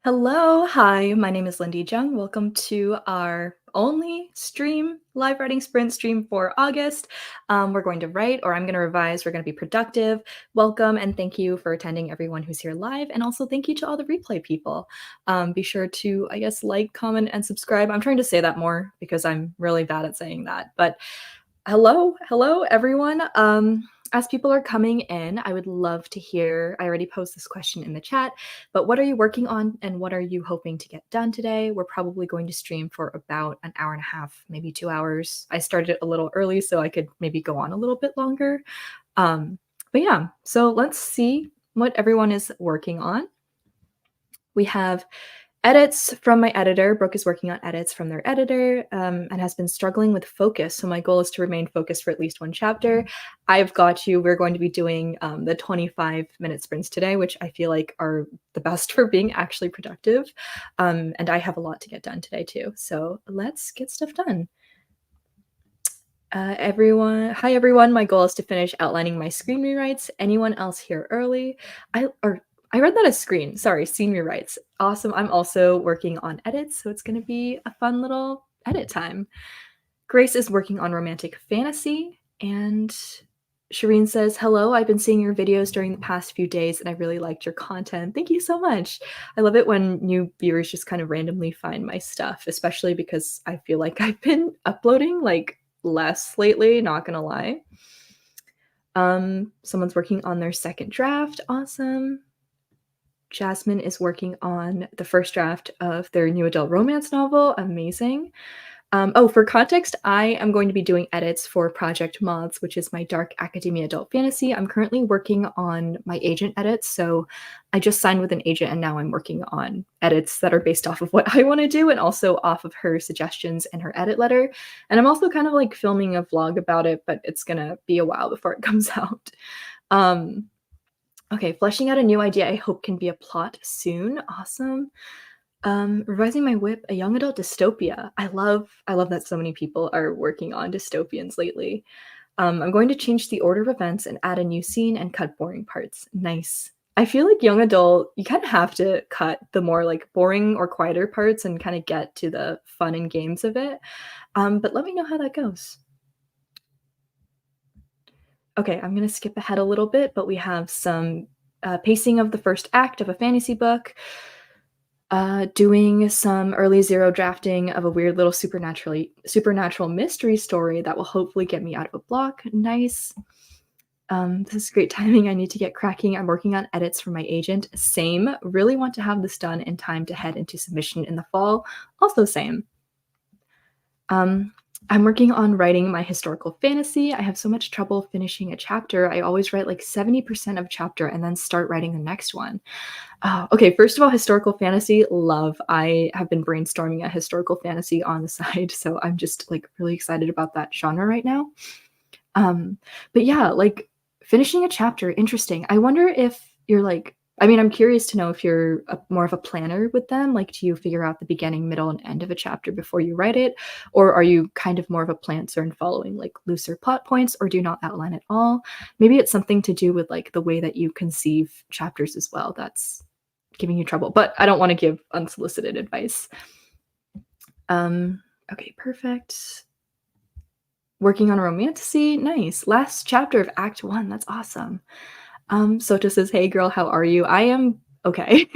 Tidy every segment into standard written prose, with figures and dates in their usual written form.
Hello, hi, my name is Lindy Jung. Welcome to our only live writing sprint stream for August. We're going to write, or I'm going to revise. We're going to be productive. Welcome, and thank you for attending, everyone who's here live. And also thank you to all the replay people. Be sure to, like, comment, and subscribe. I'm trying to say that more because I'm really bad at saying that. But hello, everyone. As people are coming in, I would love to hear. I already posed this question in the chat, but what are you working on and what are you hoping to get done today? We're probably going to stream for about an hour and a half, maybe 2 hours. I started it a little early so I could maybe go on a little bit longer. But yeah, so let's see what everyone is working on. We have edits from my editor. Brooke is working on edits from their editor and has been struggling with focus. So my goal is to remain focused for at least one chapter. I've got you. We're going to be doing the 25-minute sprints today, which I feel like are the best for being actually productive. And I have a lot to get done today too. So let's get stuff done. Hi everyone. My goal is to finish outlining my screen rewrites. Anyone else here early? I read that as screen. Sorry, scene rewrites. Awesome. I'm also working on edits, so it's going to be a fun little edit time. Grace is working on romantic fantasy, and Shireen says, hello, I've been seeing your videos during the past few days, and I really liked your content. Thank you so much. I love it when new viewers just kind of randomly find my stuff, especially because I feel like I've been uploading like less lately, not gonna lie. Someone's working on their second draft. Awesome. Jasmine is working on the first draft of their new adult romance novel. Amazing. For context, I am going to be doing edits for Project MOTHS, which is my dark academia adult fantasy. I'm currently working on my agent edits. So I just signed with an agent and now I'm working on edits that are based off of what I want to do and also off of her suggestions and her edit letter. And I'm also kind of like filming a vlog about it, but it's going to be a while before it comes out. Okay, fleshing out a new idea I hope can be a plot soon. Awesome. Revising my whip, a young adult dystopia. I love that so many people are working on dystopians lately. I'm going to change the order of events and add a new scene and cut boring parts. Nice. I feel like young adult, you kind of have to cut the more like boring or quieter parts and kind of get to the fun and games of it. But let me know how that goes. Okay, I'm going to skip ahead a little bit, but we have some pacing of the first act of a fantasy book, doing some early zero drafting of a weird little supernatural mystery story that will hopefully get me out of a block. Nice. This is great timing. I need to get cracking. I'm working on edits for my agent. Same. Really want to have this done in time to head into submission in the fall. Also same. I'm working on writing my historical fantasy. I have so much trouble finishing a chapter. I always write like 70% of a chapter and then start writing the next one. Okay, first of all, historical fantasy, love. I have been brainstorming a historical fantasy on the side, so I'm just like really excited about that genre right now. But yeah, like finishing a chapter, interesting. I wonder if you're like, I'm curious to know if you're more of a planner with them. Like, do you figure out the beginning, middle, and end of a chapter before you write it? Or are you kind of more of a plantzer and following like looser plot points, or do you not outline at all? Maybe it's something to do with like the way that you conceive chapters as well. That's giving you trouble, but I don't want to give unsolicited advice. Okay, perfect. Working on a romantasy. Nice. Last chapter of Act 1. That's awesome. Sota says, hey girl, how are you? I am okay.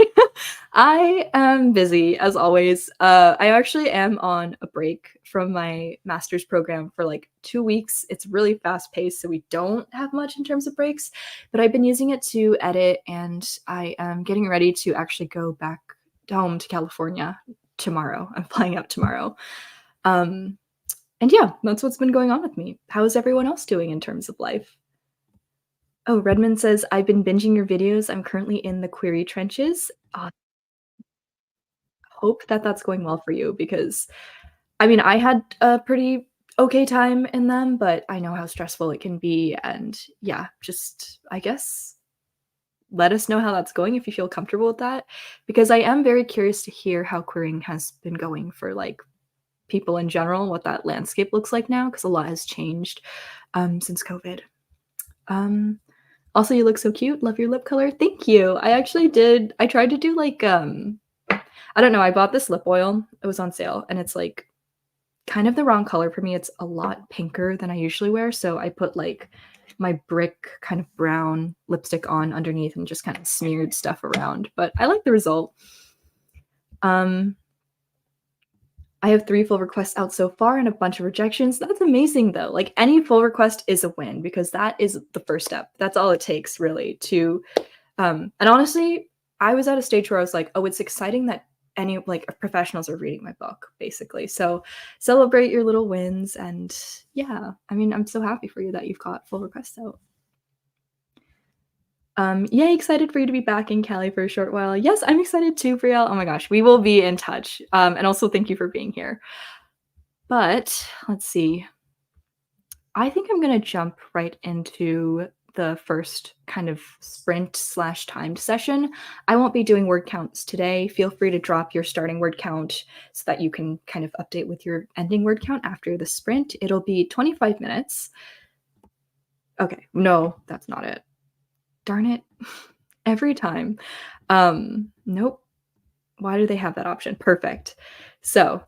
I am busy as always. I actually am on a break from my master's program for like 2 weeks. It's really fast paced, so we don't have much in terms of breaks, but I've been using it to edit and I am getting ready to actually go back home to California tomorrow. I'm flying out tomorrow. And yeah, that's what's been going on with me. How is everyone else doing in terms of life? Oh, Redmond says, I've been binging your videos. I'm currently in the query trenches. Hope that that's going well for you because, I had a pretty okay time in them, but I know how stressful it can be. And yeah, just, I guess, let us know how that's going if you feel comfortable with that, because I am very curious to hear how querying has been going for like people in general, what that landscape looks like now, because a lot has changed since COVID. Also, you look so cute. Love your lip color. Thank you. I tried to do like I don't know, I bought this lip oil, it was on sale, and it's, like, kind of the wrong color for me, it's a lot pinker than I usually wear, so I put, like, my brick kind of brown lipstick on underneath and just kinda smeared stuff around, but I like the result. Um, I have 3 full requests out so far and a bunch of rejections. That's amazing, though. Like, any full request is a win because that is the first step. That's all it takes really to and honestly, I was at a stage where I was like, "Oh, it's exciting that any like professionals are reading my book," basically. So, celebrate your little wins and yeah, I mean, I'm so happy for you that you've got full requests out. Yay, excited for you to be back in Cali for a short while. Yes, I'm excited too, Brielle. Oh my gosh, we will be in touch. And also thank you for being here. But let's see. I think I'm gonna jump right into the first kind of sprint slash timed session. I won't be doing word counts today. Feel free to drop your starting word count so that you can kind of update with your ending word count after the sprint. It'll be 25 minutes. Okay, no, that's not it. Darn it. Every time. Nope. Why do they have that option? Perfect. So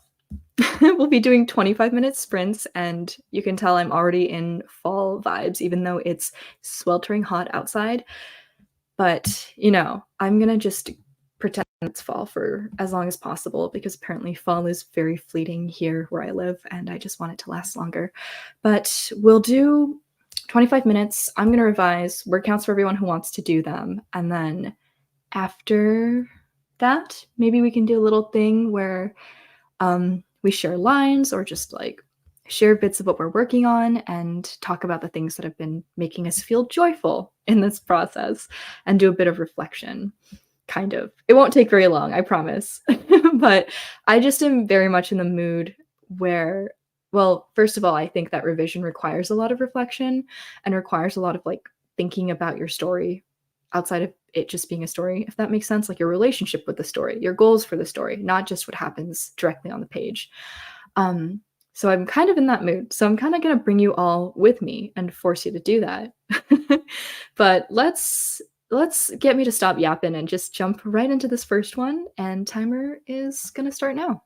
we'll be doing 25-minute sprints, and you can tell I'm already in fall vibes, even though it's sweltering hot outside. But, I'm gonna just pretend it's fall for as long as possible because apparently fall is very fleeting here where I live, and I just want it to last longer. But we'll do 25 minutes. I'm gonna revise word counts for everyone who wants to do them, and then after that, maybe we can do a little thing where we share lines or just like share bits of what we're working on and talk about the things that have been making us feel joyful in this process and do a bit of reflection. Kind of. It won't take very long, I promise. But I just am very much in the mood where, well, first of all, I think that revision requires a lot of reflection and requires a lot of like thinking about your story outside of it just being a story, if that makes sense, like your relationship with the story, your goals for the story, not just what happens directly on the page. Um, so I'm kind of in that mood. So I'm kind of going to bring you all with me and force you to do that. But let's get me to stop yapping and just jump right into this first one, and timer is going to start now.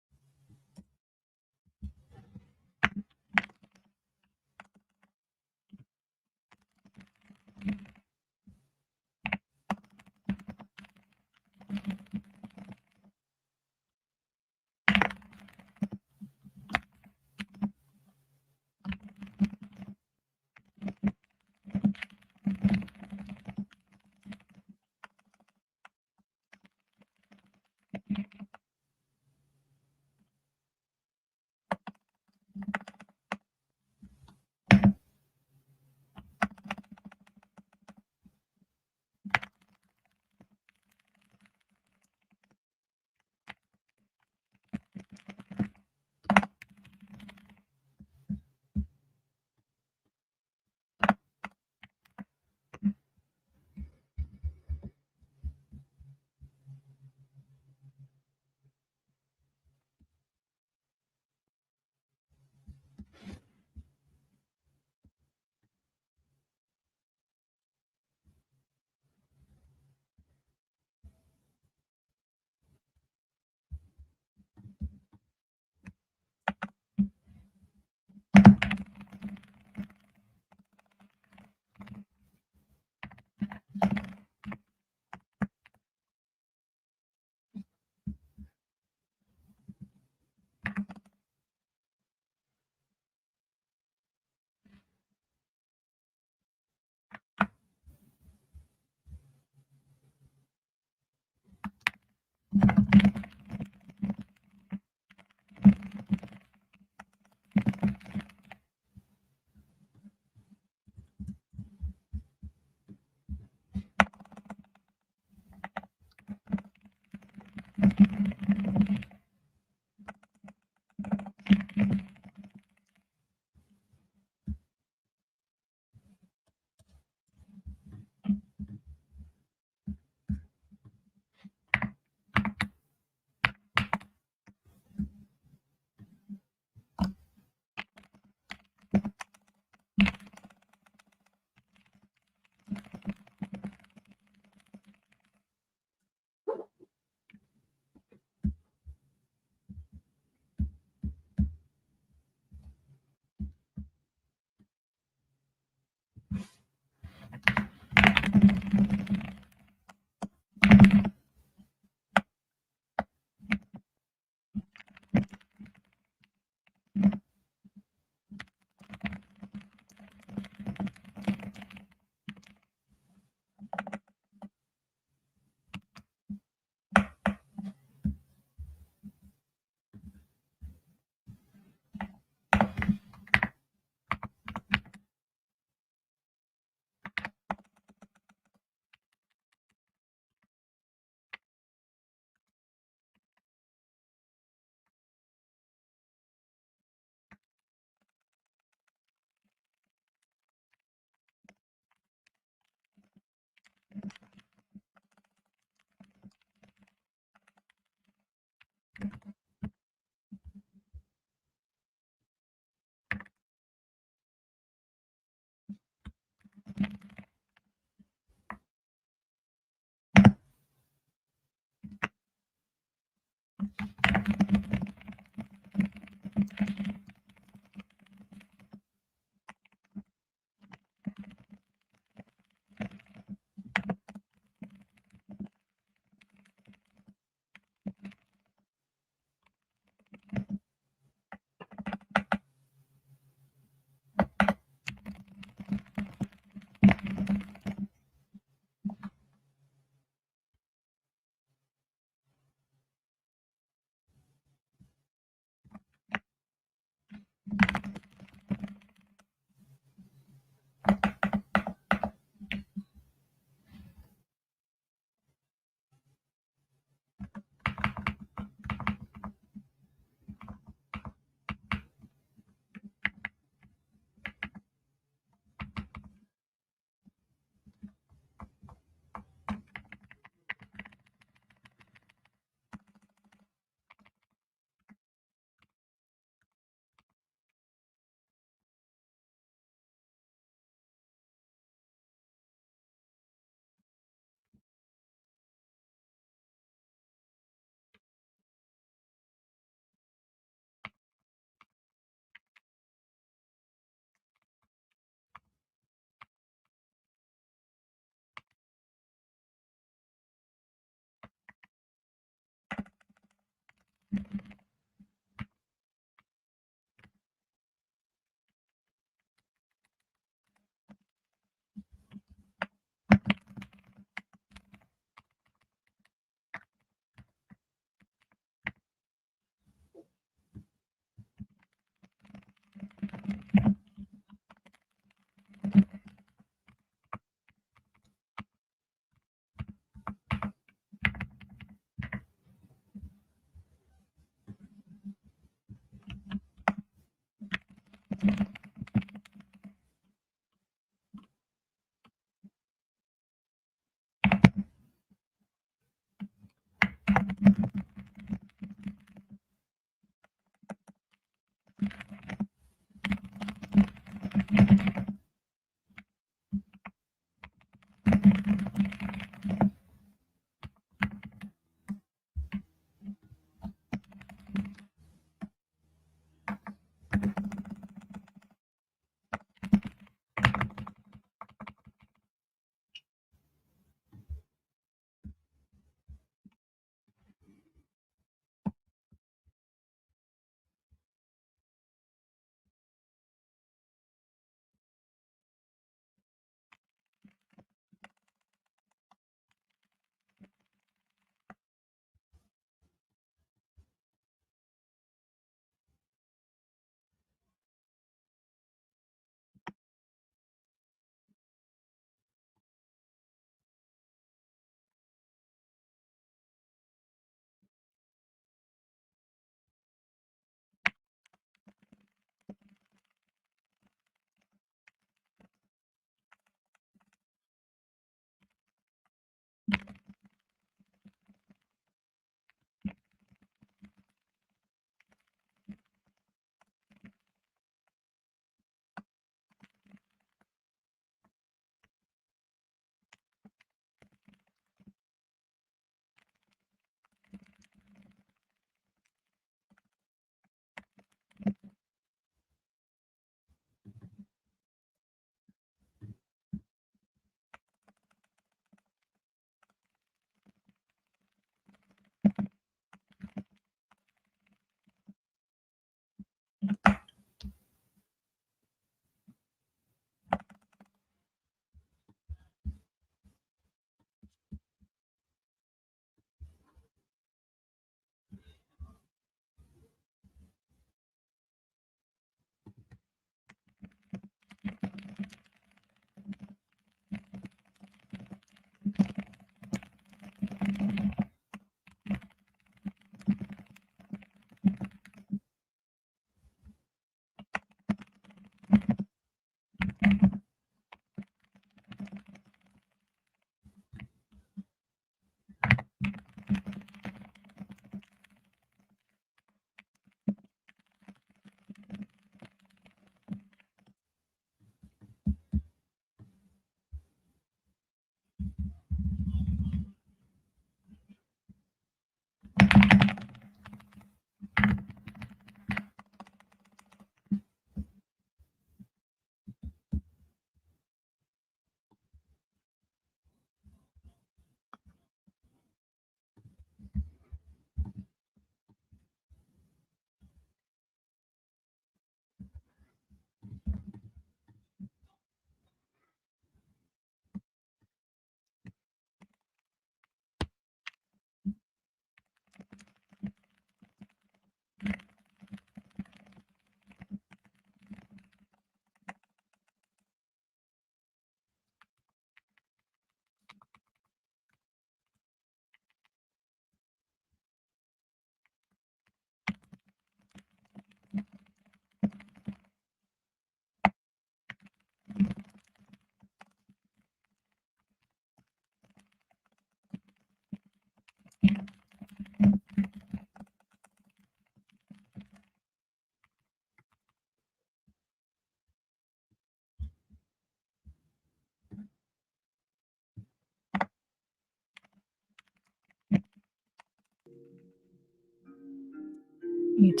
Right.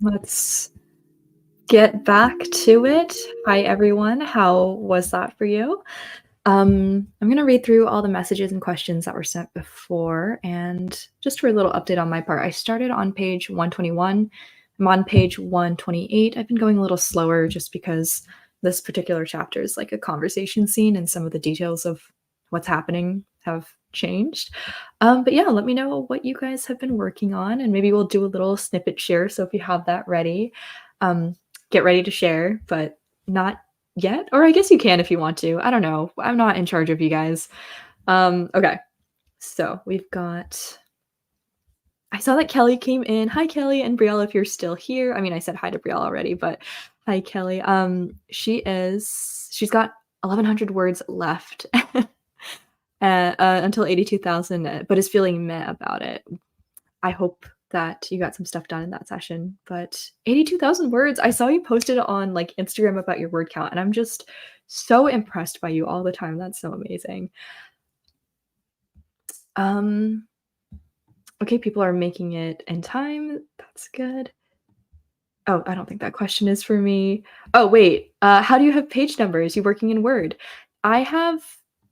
Let's get back to it. Hi, everyone. How was that for you? I'm gonna read through all the messages and questions that were sent before, and just for a little update on my part, I started on page 121. I'm on page 128. I've been going a little slower just because this particular chapter is like a conversation scene, and some of the details of what's happening have changed. But yeah, let me know what you guys have been working on, and maybe we'll do a little snippet share. So if you have that ready, um, get ready to share, but not yet? Or I guess you can if you want to. I don't know. I'm not in charge of you guys. Okay. So we've got I saw that Kelly came in. Hi, Kelly and Brielle, if you're still here. I mean, I said hi to Brielle already, but hi, Kelly. She's got 1,100 words left until 82,000, but is feeling meh about it. I hope that you got some stuff done in that session. But 82,000 words, I saw you posted on like Instagram about your word count, and I'm just so impressed by you all the time. That's so amazing. Um, okay, people are making it in time. That's good. Oh, I don't think that question is for me. Oh, wait. How do you have page numbers? You working in Word? I have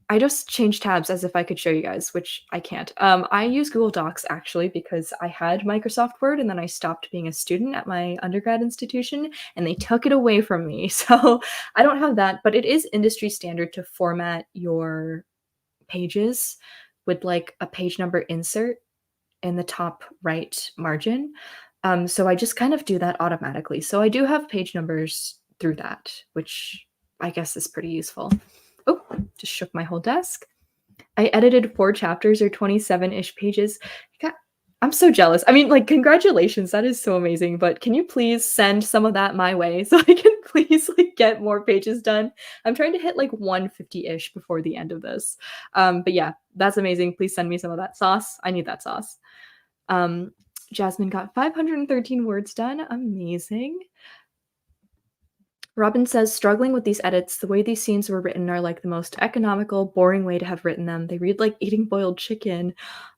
I just changed tabs as if I could show you guys, which I can't. I use Google Docs actually because I had Microsoft Word and then I stopped being a student at my undergrad institution and they took it away from me. So I don't have that, but it is industry standard to format your pages with like a page number insert in the top right margin. So I just kind of do that automatically. So I do have page numbers through that, which I guess is pretty useful. Oh, just shook my whole desk. I edited 4 chapters or 27-ish pages. I'm so jealous. I mean, like, congratulations. That is so amazing. But can you please send some of that my way so I can please like get more pages done? I'm trying to hit like 150-ish before the end of this. But yeah, that's amazing. Please send me some of that sauce. I need that sauce. Um, Jasmine got 513 words done. Amazing. Robin says, struggling with these edits, the way these scenes were written are like the most economical, boring way to have written them. They read like eating boiled chicken.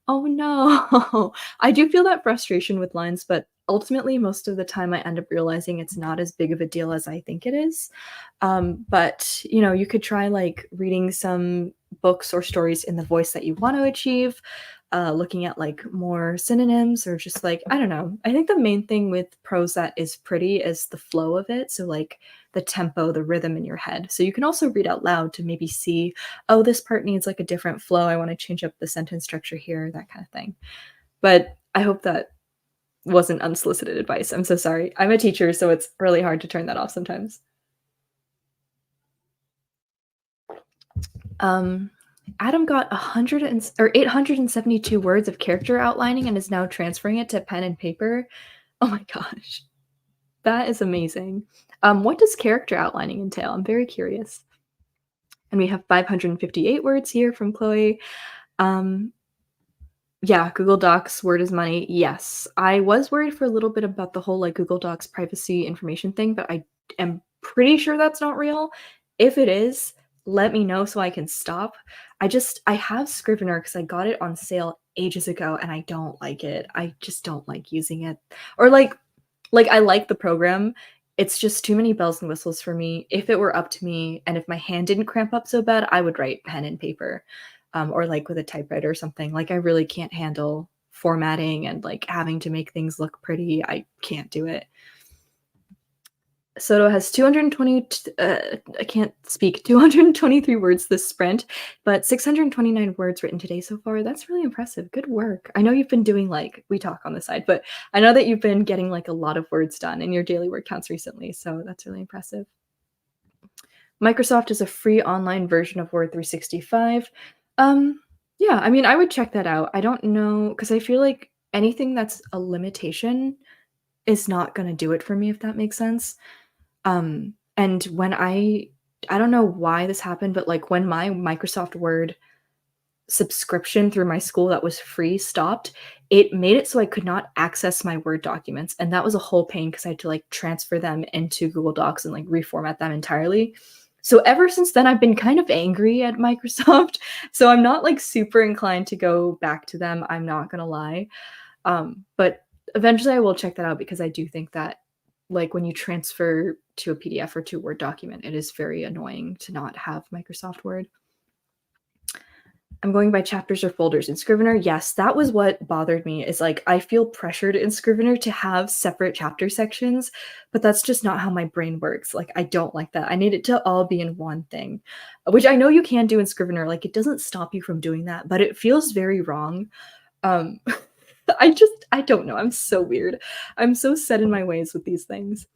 Oh no. I do feel that frustration with lines, but ultimately, most of the time, I end up realizing it's not as big of a deal as I think it is. But you know, you could try like reading some books or stories in the voice that you want to achieve, looking at like more synonyms or just like, I don't know. I think the main thing with prose that is pretty is the flow of it. So, like, the tempo, the rhythm in your head. So you can also read out loud to maybe see, oh, this part needs like a different flow. I want to change up the sentence structure here, that kind of thing. But I hope that wasn't unsolicited advice. I'm so sorry. I'm a teacher, so it's really hard to turn that off sometimes. Um, Adam got 872 words of character outlining and is now transferring it to pen and paper. Oh my gosh, that is amazing. What does character outlining entail? I'm very curious. And we have 558 words here from Chloe. Um, yeah, Google Docs, word is money. Yes. I was worried for a little bit about the whole like Google Docs privacy information thing, but I am pretty sure that's not real. If it is, let me know so I can stop. I have Scrivener because I got it on sale ages ago and I don't like it. I just don't like using it. Or like I like the program. It's just too many bells and whistles for me. If it were up to me and if my hand didn't cramp up so bad, I would write pen and paper, or like with a typewriter or something. Like I really can't handle formatting and like having to make things look pretty. I can't do it. Soto has 220, I can't speak, 223 words this sprint, but 629 words written today so far. That's really impressive. Good work. I know you've been doing like, we talk on the side, but I know that you've been getting like a lot of words done in your daily word counts recently. So that's really impressive. Microsoft is a free online version of Word 365. Yeah, I mean, I would check that out. I don't know, because I feel like anything that's a limitation is not going to do it for me, if that makes sense. And when I don't know why this happened, but like when my Microsoft Word subscription through my school that was free stopped, it made it so I could not access my Word documents. And that was a whole pain because I had to like transfer them into Google Docs and like reformat them entirely. So ever since then, I've been kind of angry at Microsoft. So I'm not like super inclined to go back to them. I'm not going to lie. But eventually I will check that out because I do think that like when you transfer to a PDF or to a Word document, it is very annoying to not have Microsoft Word. I'm going by chapters or folders in Scrivener. Yes, that was what bothered me is like I feel pressured in Scrivener to have separate chapter sections, but that's just not how my brain works. Like I don't like that. I need it to all be in one thing, which I know you can do in Scrivener. Like it doesn't stop you from doing that, but it feels very wrong. Um I don't know. I'm so weird. I'm so set in my ways with these things.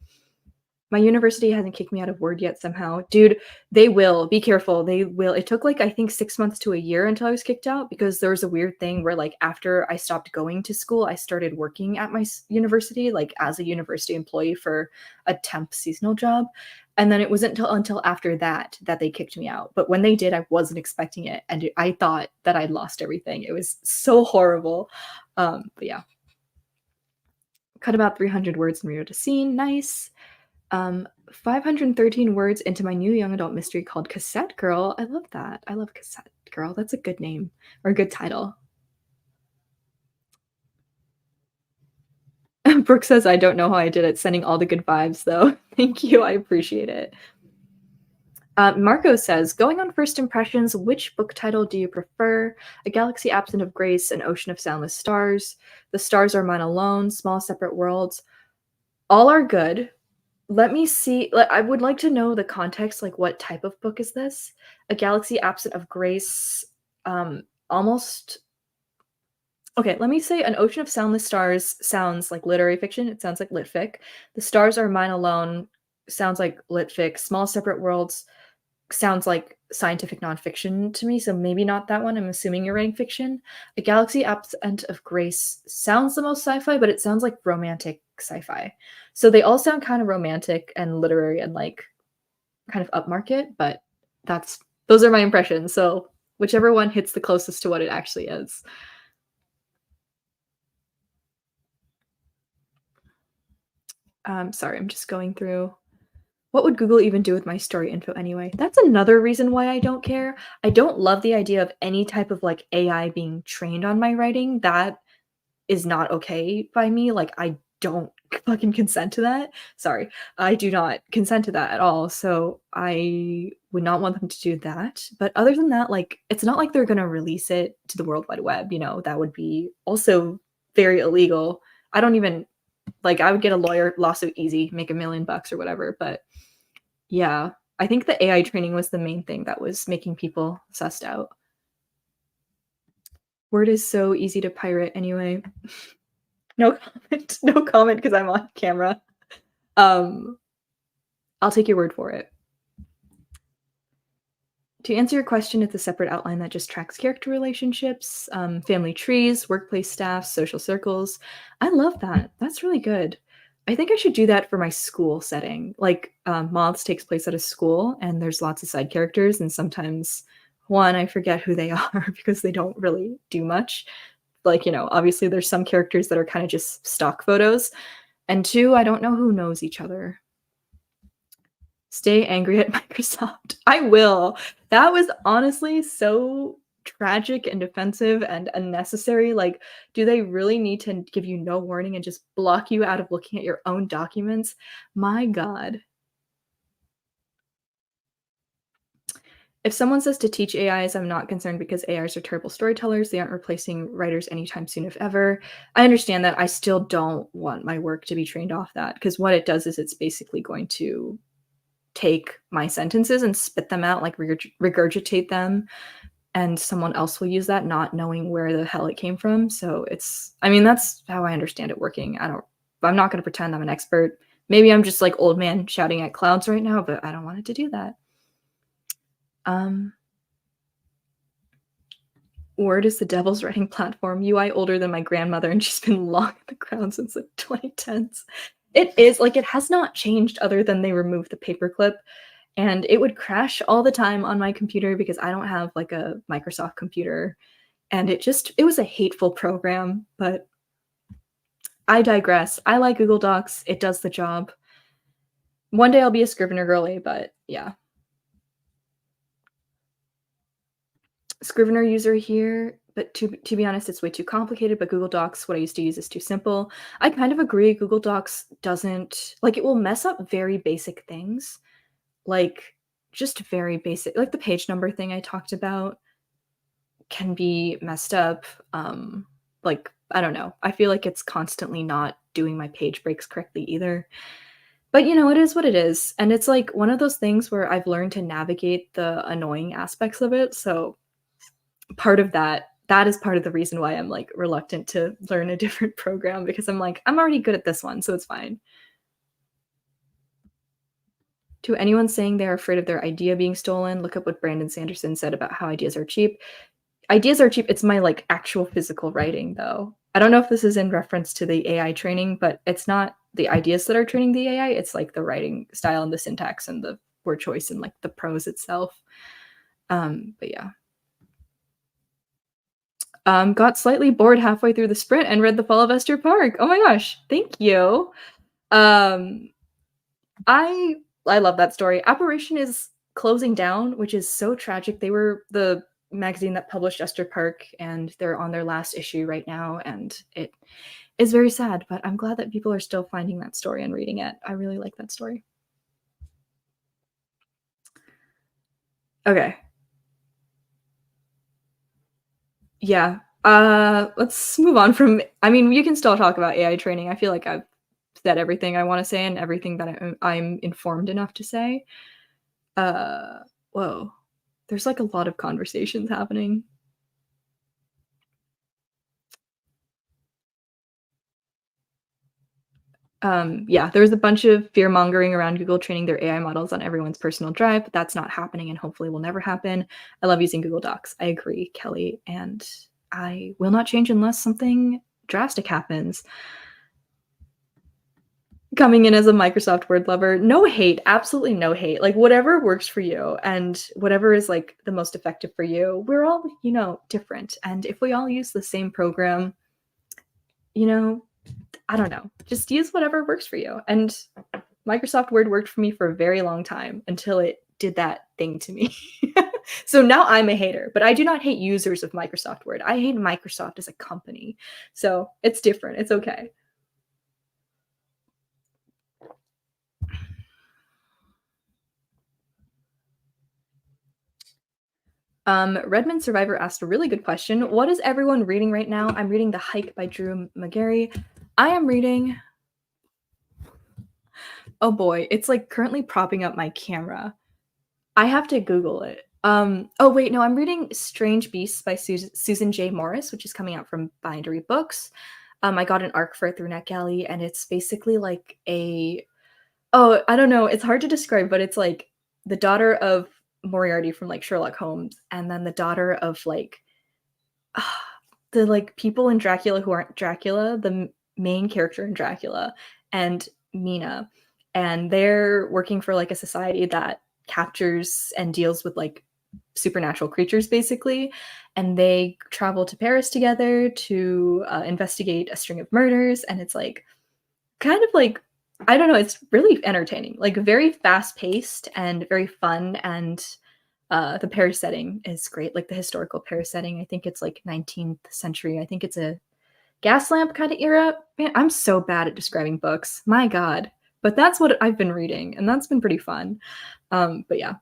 My university hasn't kicked me out of Word yet somehow. Dude, they will. Be careful. They will. It took like I think 6 months to a year until I was kicked out because there was a weird thing where like after I stopped going to school, I started working at my university like as a university employee for a temp seasonal job. And then it wasn't until after that that they kicked me out. But when they did, I wasn't expecting it and I thought that I'd lost everything. It was so horrible. But yeah, cut about 300 words in Rio to Scene. Nice. 513 words into my new young adult mystery called Cassette Girl. I love that. I love Cassette Girl. That's a good name or a good title. Brooke says, I don't know how I did it, sending all the good vibes, though. Thank you. I appreciate it. Marco says, going on first impressions, which book title do you prefer? A Galaxy Absent of Grace, An Ocean of Soundless Stars, The Stars Are Mine Alone, Small Separate Worlds. All are good. Let me see. I would like to know the context. Like, what type of book is this? A Galaxy Absent of Grace. Almost. Okay, let me say An Ocean of Soundless Stars sounds like literary fiction. It sounds like lit fic. The Stars Are Mine Alone sounds like lit fic. Small Separate Worlds sounds like scientific nonfiction to me, so maybe not that one. I'm assuming you're writing fiction. A Galaxy Absent of Grace sounds the most sci-fi, but it sounds like romantic sci-fi. So they all sound kind of romantic and literary and like kind of upmarket, but those are my impressions. So whichever one hits the closest to what it actually is. Sorry, I'm just going through. What would Google even do with my story info anyway? That's another reason why I don't care. I don't love the idea of any type of like AI being trained on my writing. That is not okay by me. Like I don't fucking consent to that. Sorry. I do not consent to that at all. So I would not want them to do that. But other than that, like it's not like they're going to release it to the World Wide Web, that would be also very illegal. I don't even like I would get a lawyer lawsuit easy, make $1 million or whatever, but yeah, I think the AI training was the main thing that was making people sussed out. Word is so easy to pirate anyway. No comment. No comment because I'm on camera. Um, I'll take your word for it. To answer your question, it's a separate outline that just tracks character relationships, family trees, workplace staff, social circles. I love that. That's really good. I think I should do that for my school setting. Like, Moths takes place at a school, and there's lots of side characters, and sometimes one, I forget who they are because they don't really do much. Like, obviously there's some characters that are kind of just stock photos, and two, I don't know who knows each other. Stay angry at Microsoft. I will. That was honestly so tragic and offensive and unnecessary. Like, do they really need to give you no warning and just block you out of looking at your own documents? My God. If someone says to teach AIs, I'm not concerned because AIs are terrible storytellers. They aren't replacing writers anytime soon, if ever. I understand that. I still don't want my work to be trained off that because what it does is it's basically going to take my sentences and spit them out, like regurgitate them, and someone else will use that not knowing where the hell it came from. So that's how I understand it working. I'm not going to pretend I'm an expert. Maybe I'm just like old man shouting at clouds right now, but I don't want it to do that. Word is the devil's writing platform. UI older than my grandmother, and she's been long in the ground since the 2010s. It is like it has not changed other than they removed the paperclip, and it would crash all the time on my computer because I don't have like a Microsoft computer, and it was a hateful program. But I digress. I like Google Docs. It does the job. One day I'll be a Scrivener girly, but yeah. Scrivener user here, but to be honest, it's way too complicated, but Google Docs, what I used to use, is too simple. I kind of agree. Google Docs doesn't like it will mess up very basic things, like just very basic, like the page number thing I talked about can be messed up. Like, I don't know. I feel like it's constantly not doing my page breaks correctly either. But, it is what it is, and it's, like, one of those things where I've learned to navigate the annoying aspects of it, so part of that is part of the reason why I'm, like, reluctant to learn a different program because I'm like, "I'm already good at this one, so it's fine." To anyone saying they're afraid of their idea being stolen, look up what Brandon Sanderson said about how ideas are cheap. Ideas are cheap, it's my, like, actual physical writing, though. I don't know if this is in reference to the AI training, but it's not the ideas that are training the AI, it's, like, the writing style and the syntax and the word choice and, like, the prose itself. But yeah. Got slightly bored halfway through the sprint and read The Fall of Esther Park. Oh my gosh, thank you. Um, I I love that story. Apparition is closing down, which is so tragic. They were the magazine that published Esther Park, and they're on their last issue right now, and it is very sad, but I'm glad that people are still finding that story and reading it. I really like that story. Okay. Yeah. Let's move on from I mean, you can still talk about AI training. I feel like I've said everything I wanna say and everything that I'm informed enough to say. Uh, whoa. There's, like, a lot of conversations happening. Yeah, there was a bunch of fear-mongering around Google training their AI models on everyone's personal drive, but that's not happening and hopefully will never happen. I love using Google Docs. I agree, Kelly, and I will not change unless something drastic happens. Coming in as a Microsoft Word lover, no hate, absolutely no hate. Like, whatever works for you and whatever is, like, the most effective for you. We're all, different, and if we all use the same program, you know, I don't know, just use whatever works for you, and Microsoft Word worked for me for a very long time until it did that thing to me. So now I'm a hater, but I do not hate users of Microsoft Word. I hate Microsoft as a company. So it's different. It's okay. Redmond Survivor asked a really good question. What is everyone reading right now? I'm reading The Hike by Drew McGarry. I am reading, oh boy, it's like currently propping up my camera. I have to Google it. Oh wait, no, I'm reading Strange Beasts by Susan J. Morris, which is coming out from Bindery Books. I got an arc for it through NetGalley, and it's basically like I don't know, it's hard to describe, but it's like the daughter of Moriarty from like Sherlock Holmes, and then the daughter of like the like people in Dracula who aren't Dracula, the main character in Dracula, and Mina, and they're working for like a society that captures and deals with like supernatural creatures basically, and they travel to Paris together to investigate a string of murders, and it's like kind of like I don't know, it's really entertaining, like very fast paced and very fun, and the Paris setting is great, like the historical Paris setting. I think it's like 19th century. I think it's a gas lamp kind of era. Man, I'm so bad at describing books. My God. But that's what I've been reading, and that's been pretty fun. But yeah.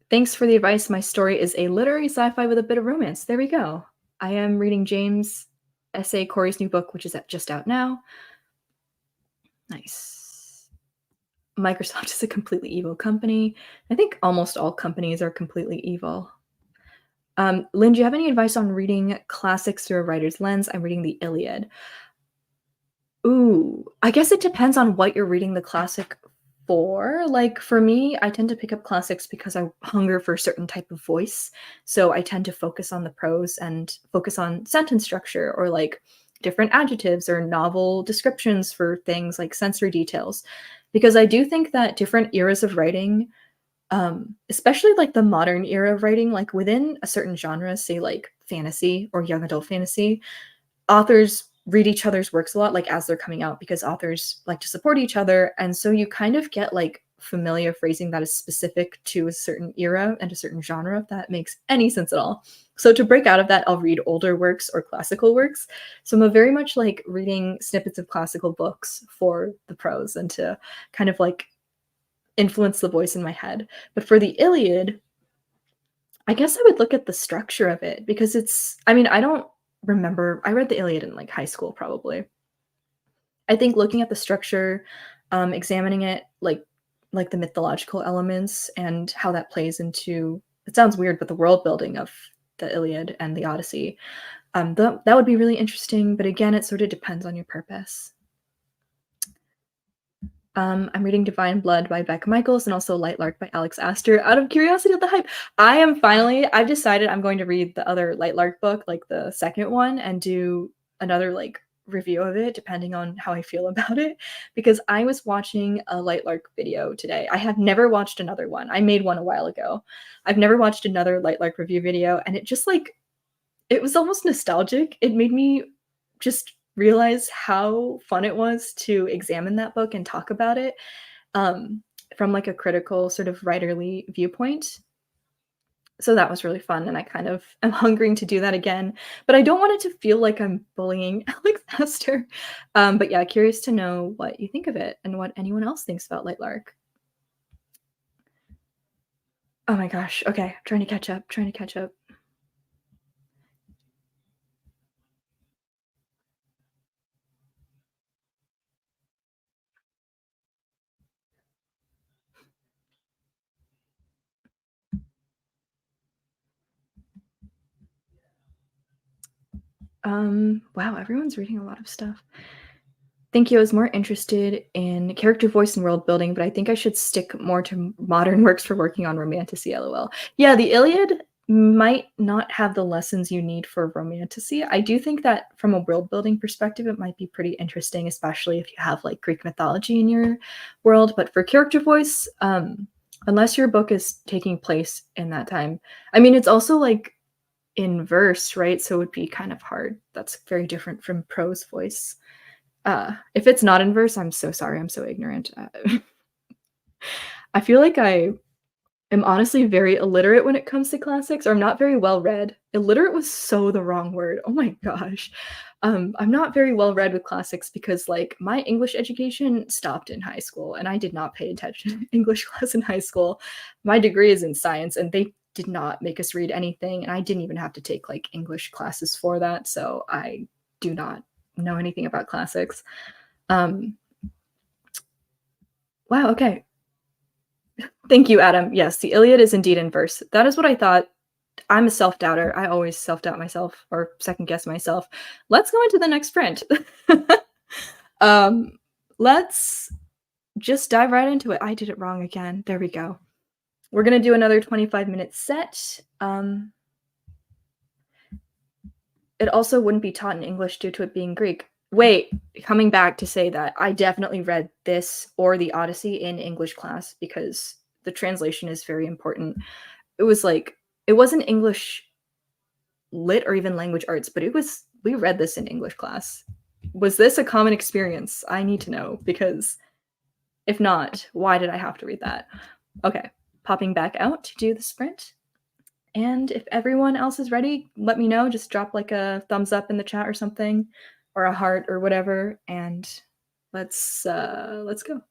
Thanks for the advice. My story is a literary sci-fi with a bit of romance. There we go. I am reading James S.A. Corey's new book, which is just out now. Nice. Microsoft is a completely evil company. I think almost all companies are completely evil. Lynn, do you have any advice on reading classics through a writer's lens? I'm reading the Iliad. Ooh, I guess it depends on what you're reading the classic for. Like for me, I tend to pick up classics because I hunger for a certain type of voice. So I tend to focus on the prose and focus on sentence structure or like different adjectives or novel descriptions for things like sensory details. Because I do think that different eras of writing, especially like the modern era of writing, like within a certain genre, say like fantasy or young adult fantasy, authors read each other's works a lot like as they're coming out because authors like to support each other, and so you kind of get like familiar phrasing that is specific to a certain era and a certain genre, if that makes any sense at all. So to break out of that, I'll read older works or classical works. So I'm a very much like reading snippets of classical books for the prose and to kind of like influence the voice in my head. But for the Iliad, I guess I would look at the structure of it because I mean, I don't remember I read the Iliad in, like, high school probably. I think looking at the structure, examining it, like the mythological elements and how that plays into it sounds weird, but the world building of the Iliad and the Odyssey, that would be really interesting, but again, it sort of depends on your purpose. I'm reading Divine Blood by Becca Michaels and also Light Lark by Alex Astor. Out of curiosity of the hype, I've decided I'm going to read the other Light Lark book, like the second one, and do another like review of it depending on how I feel about it. Because I was watching a Light Lark video today. I have never watched another one. I made one a while ago. I've never watched another Light Lark review video, and it just like it was almost nostalgic. It made me just realize how fun it was to examine that book and talk about it, um, from, like, a critical sort of writerly viewpoint. So that was really fun, and I kind of am hungering to do that again, but I don't want it to feel like I'm bullying Alex Hester. But yeah, curious to know what you think of it and what anyone else thinks about Light Lark. Oh my gosh, okay, trying to catch up, trying to catch up. Wow, everyone's reading a lot of stuff. Thank you. I was more interested in character voice and world building, but I think I should stick more to modern works for working on romantasy, lol. Yeah, the Iliad might not have the lessons you need for romantasy. I do think that from a world building perspective, it might be pretty interesting, especially if you have like Greek mythology in your world. But for character voice, unless your book is taking place in that time, I mean, it's also like in verse, right? So it would be kind of hard. That's very different from prose voice. If it's not in verse, I'm so sorry, I'm so ignorant. I feel like I am honestly very illiterate when it comes to classics, or I'm not very well read. Illiterate was so the wrong word. Oh my gosh. I'm not very well read with classics because like my English education stopped in high school and I did not pay attention to English class in high school. My degree is in science and they did not make us read anything and I didn't even have to take like English classes for that, so I do not know anything about classics. Um, wow, okay. Thank you, Adam. Yes, the Iliad is indeed in verse. That is what I thought. I'm a self-doubter. I always self-doubt myself or second guess myself. Let's go into the next print. um, let's just dive right into it. I did it wrong again. There we go. We're gonna do another 25-minute set. It also wouldn't be taught in English due to it being Greek. Wait, coming back to say that I definitely read this or the Odyssey in English class because the translation is very important. It was like it wasn't English lit or even language arts, but it was we read this in English class. Was this a common experience? I need to know because if not, why did I have to read that? Okay, popping back out to do the sprint. And if everyone else is ready, let me know. Just drop like a thumbs up in the chat or something, or a heart or whatever, and let's go.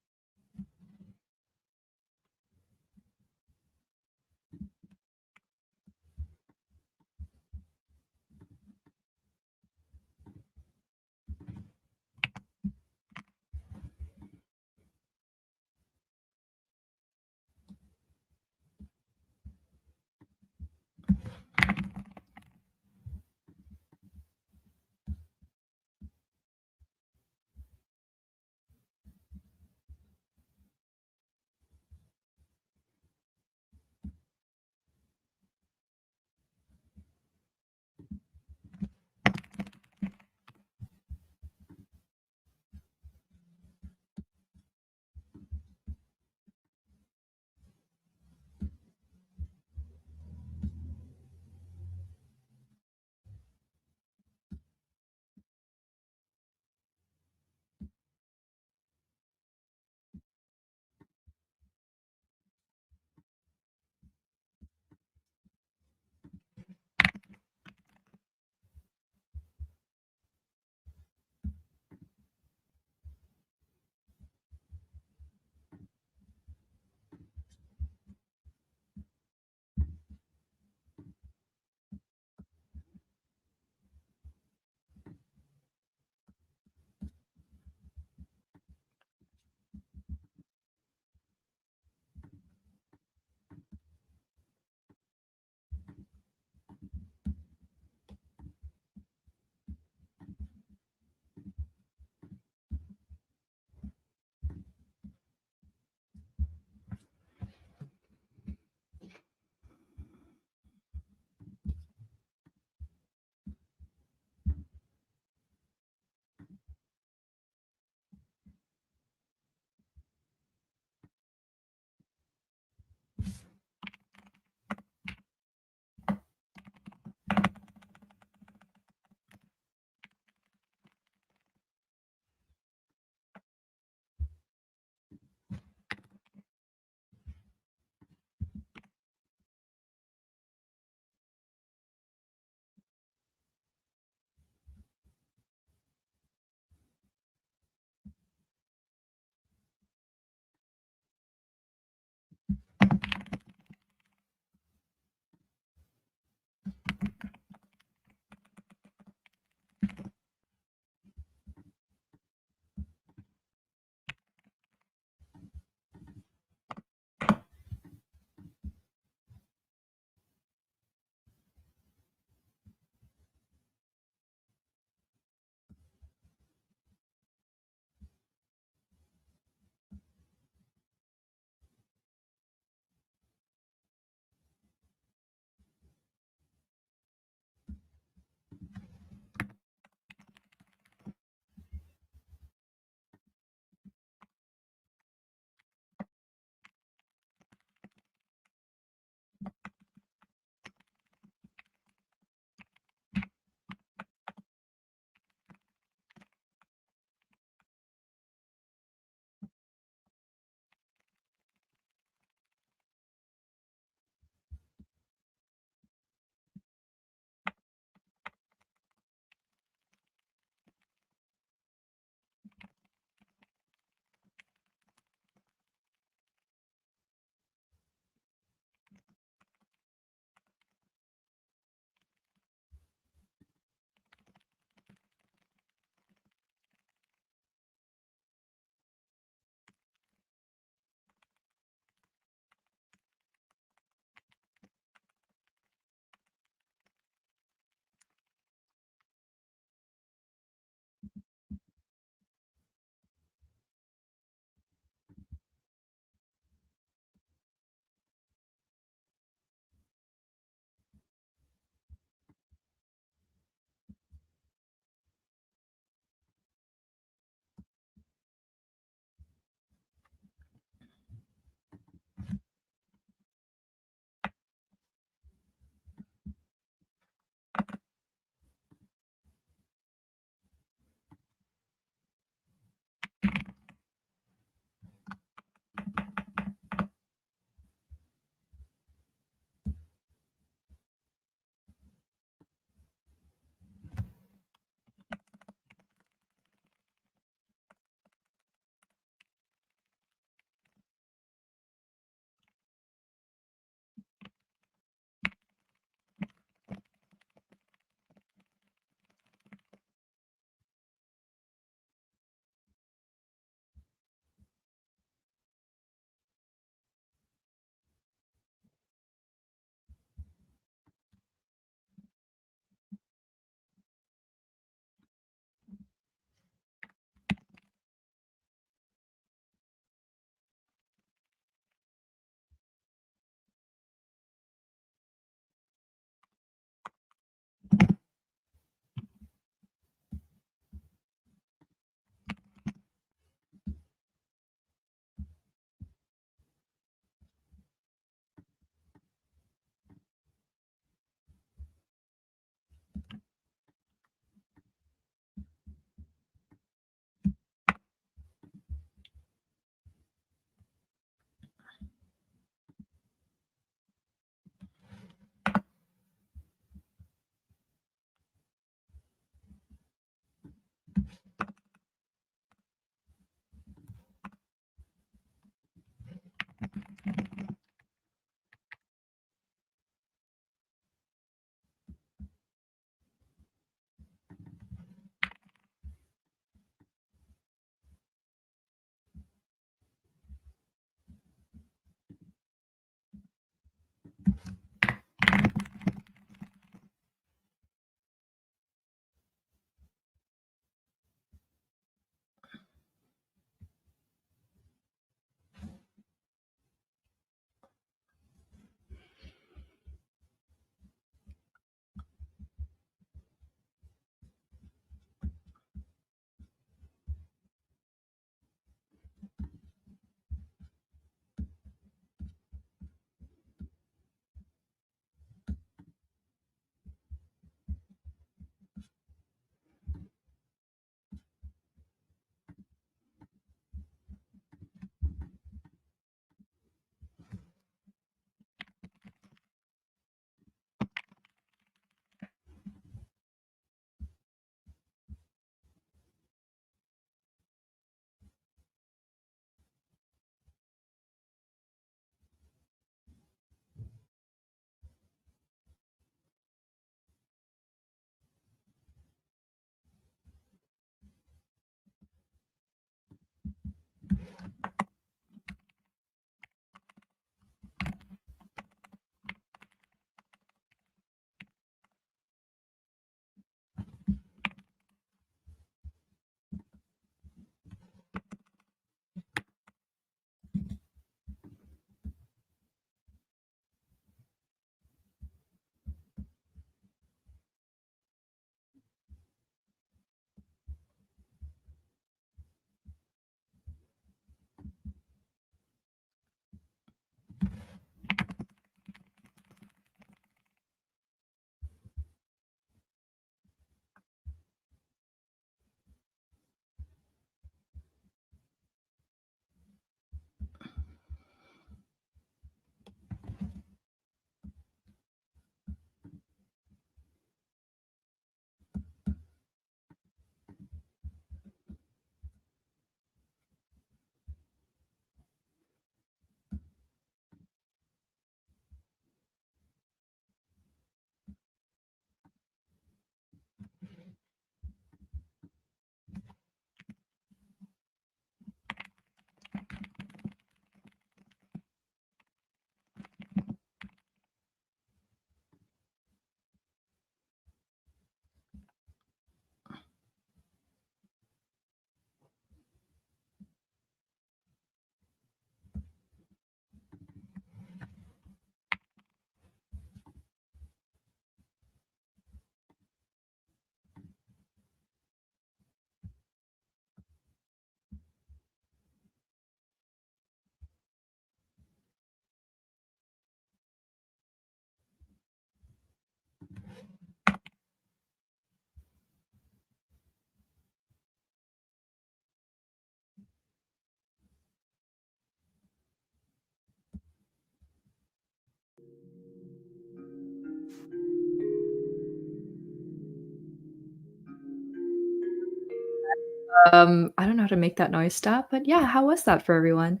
I don't know how to make that noise stop, but yeah, how was that for everyone?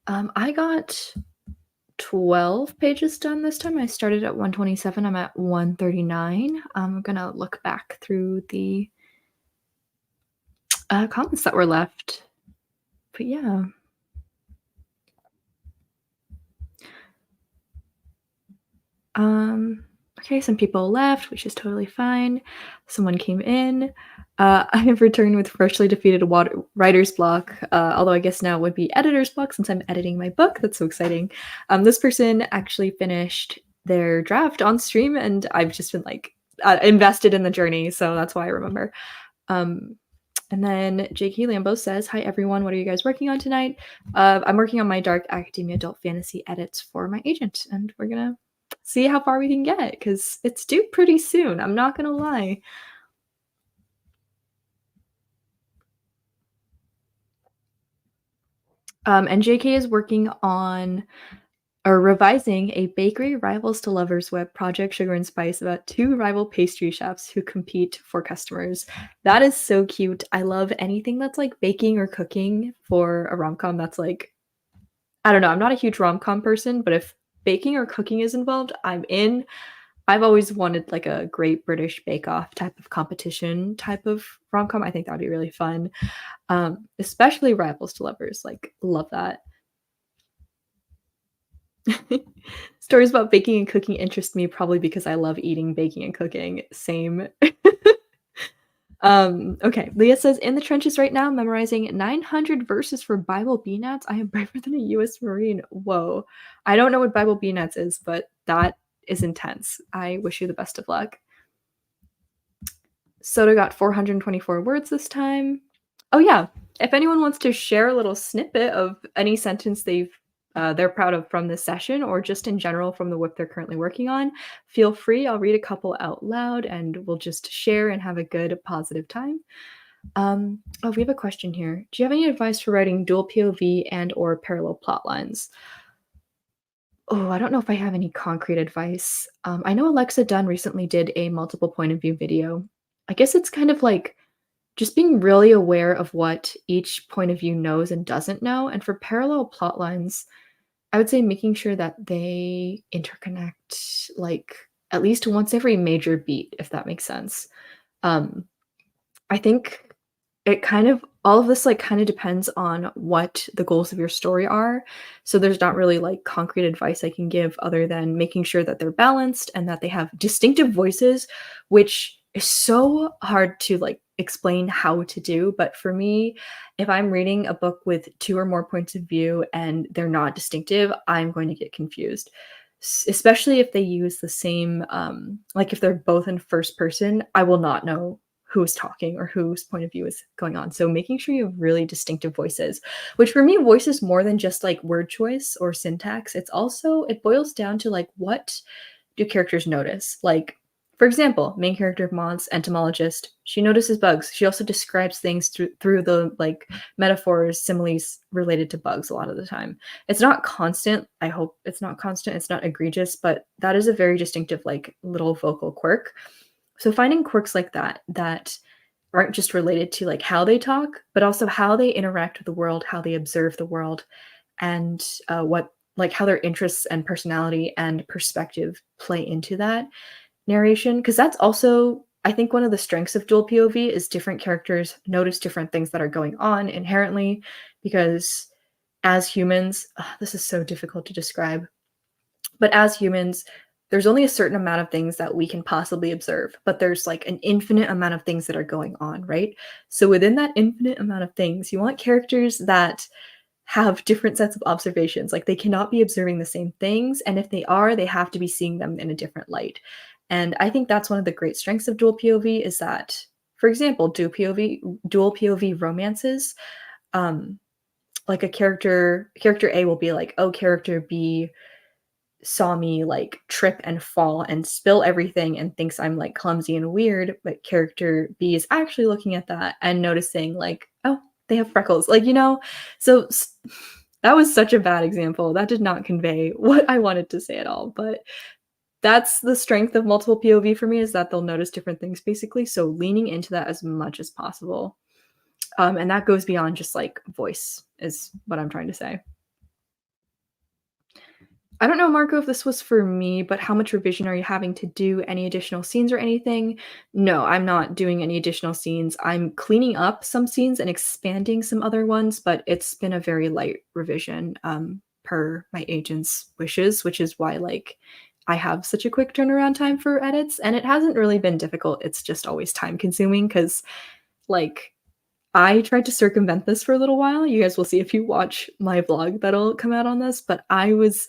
I got 12 pages done this time. I started at 127. I'm at 139. I'm gonna look back through the comments that were left. But yeah. Okay, some people left, which is totally fine. Someone came in. I have returned with freshly defeated writer's block, although I guess now it would be editor's block since I'm editing my book. That's so exciting. This person actually finished their draft on stream, and I've just been like invested in the journey, so that's why I remember. Um, and then J.K. Lambo says, "Hi everyone, what are you guys working on tonight?" I'm working on my dark academia adult fantasy edits for my agent, and we're gonna see how far we can get because it's due pretty soon. I'm not gonna lie. And JK is working on or revising a bakery rivals to lovers web project Sugar and Spice about two rival pastry chefs who compete for customers. That is so cute. I love anything that's like baking or cooking for a rom-com that's like I don't know, I'm not a huge rom-com person, but if baking or cooking is involved, I'm in. I've always wanted like a Great British Bake Off type of competition type of rom-com. I think that would be really fun. Especially Rivals to Lovers, like love that. Stories about baking and cooking interest me probably because I love eating, baking, and cooking. Same. Okay. Leah says, in the trenches right now, memorizing 900 verses for Bible BNATs. I am braver than a US Marine. Whoa. I don't know what Bible BNATs is, but that is intense. I wish you the best of luck. Soda got 424 words this time. Oh yeah, if anyone wants to share a little snippet of any sentence they're proud of from this session or just in general from the WIP they're currently working on, feel free. I'll read a couple out loud and we'll just share and have a good positive time. Oh, we have a question here. Do you have any advice for writing dual POV and or parallel plot lines? Oh, I don't know if I have any concrete advice. I know Alexa Dunn recently did a multiple point of view video. I guess it's kind of like just being really aware of what each point of view knows and doesn't know. And for parallel plot lines, I would say making sure that they interconnect like at least once every major beat, if that makes sense. Um, I think it kind of all of this like kind of depends on what the goals of your story are. So there's not really like concrete advice I can give other than making sure that they're balanced and that they have distinctive voices, which is so hard to like explain how to do. But for me, if I'm reading a book with two or more points of view and they're not distinctive, I'm going to get confused. Especially if they use the same, like if they're both in first person, I will not know who's talking or whose point of view is going on. So making sure you have really distinctive voices, which for me, voice is more than just like word choice or syntax. It's also, it boils down to like, what do characters notice? Like, for example, main character of MOTHS, entomologist, she notices bugs. She also describes things through the like metaphors, similes related to bugs a lot of the time. It's not constant. I hope it's not constant. It's not egregious, but that is a very distinctive like little vocal quirk. So finding quirks like that aren't just related to like how they talk, but also how they interact with the world, how they observe the world, and what like how their interests and personality and perspective play into that narration. Because that's also I think one of the strengths of dual POV is different characters notice different things that are going on inherently. Because as humans, this is so difficult to describe, but as humans, there's only a certain amount of things that we can possibly observe, but there's like an infinite amount of things that are going on, right? So within that infinite amount of things, you want characters that have different sets of observations. Like they cannot be observing the same things. And if they are, they have to be seeing them in a different light. And I think that's one of the great strengths of dual POV is that, for example, dual POV romances, like a character A will be like, oh, character B saw me like trip and fall and spill everything and thinks I'm like clumsy and weird, but character B is actually looking at that and noticing like, oh, they have freckles, like, you know. So that was such a bad example. That did not convey what I wanted to say at all, but that's the strength of multiple POV for me is that they'll notice different things basically. So leaning into that as much as possible. And that goes beyond just like voice, is what I'm trying to say. I don't know, Marco, if this was for me, but how much revision are you having to do? Any additional scenes or anything? No, I'm not doing any additional scenes. I'm cleaning up some scenes and expanding some other ones, but it's been a very light revision, per my agent's wishes, which is why like I have such a quick turnaround time for edits, and it hasn't really been difficult. It's just always time consuming because like I tried to circumvent this for a little while. You guys will see if you watch my vlog that'll come out on this, but I was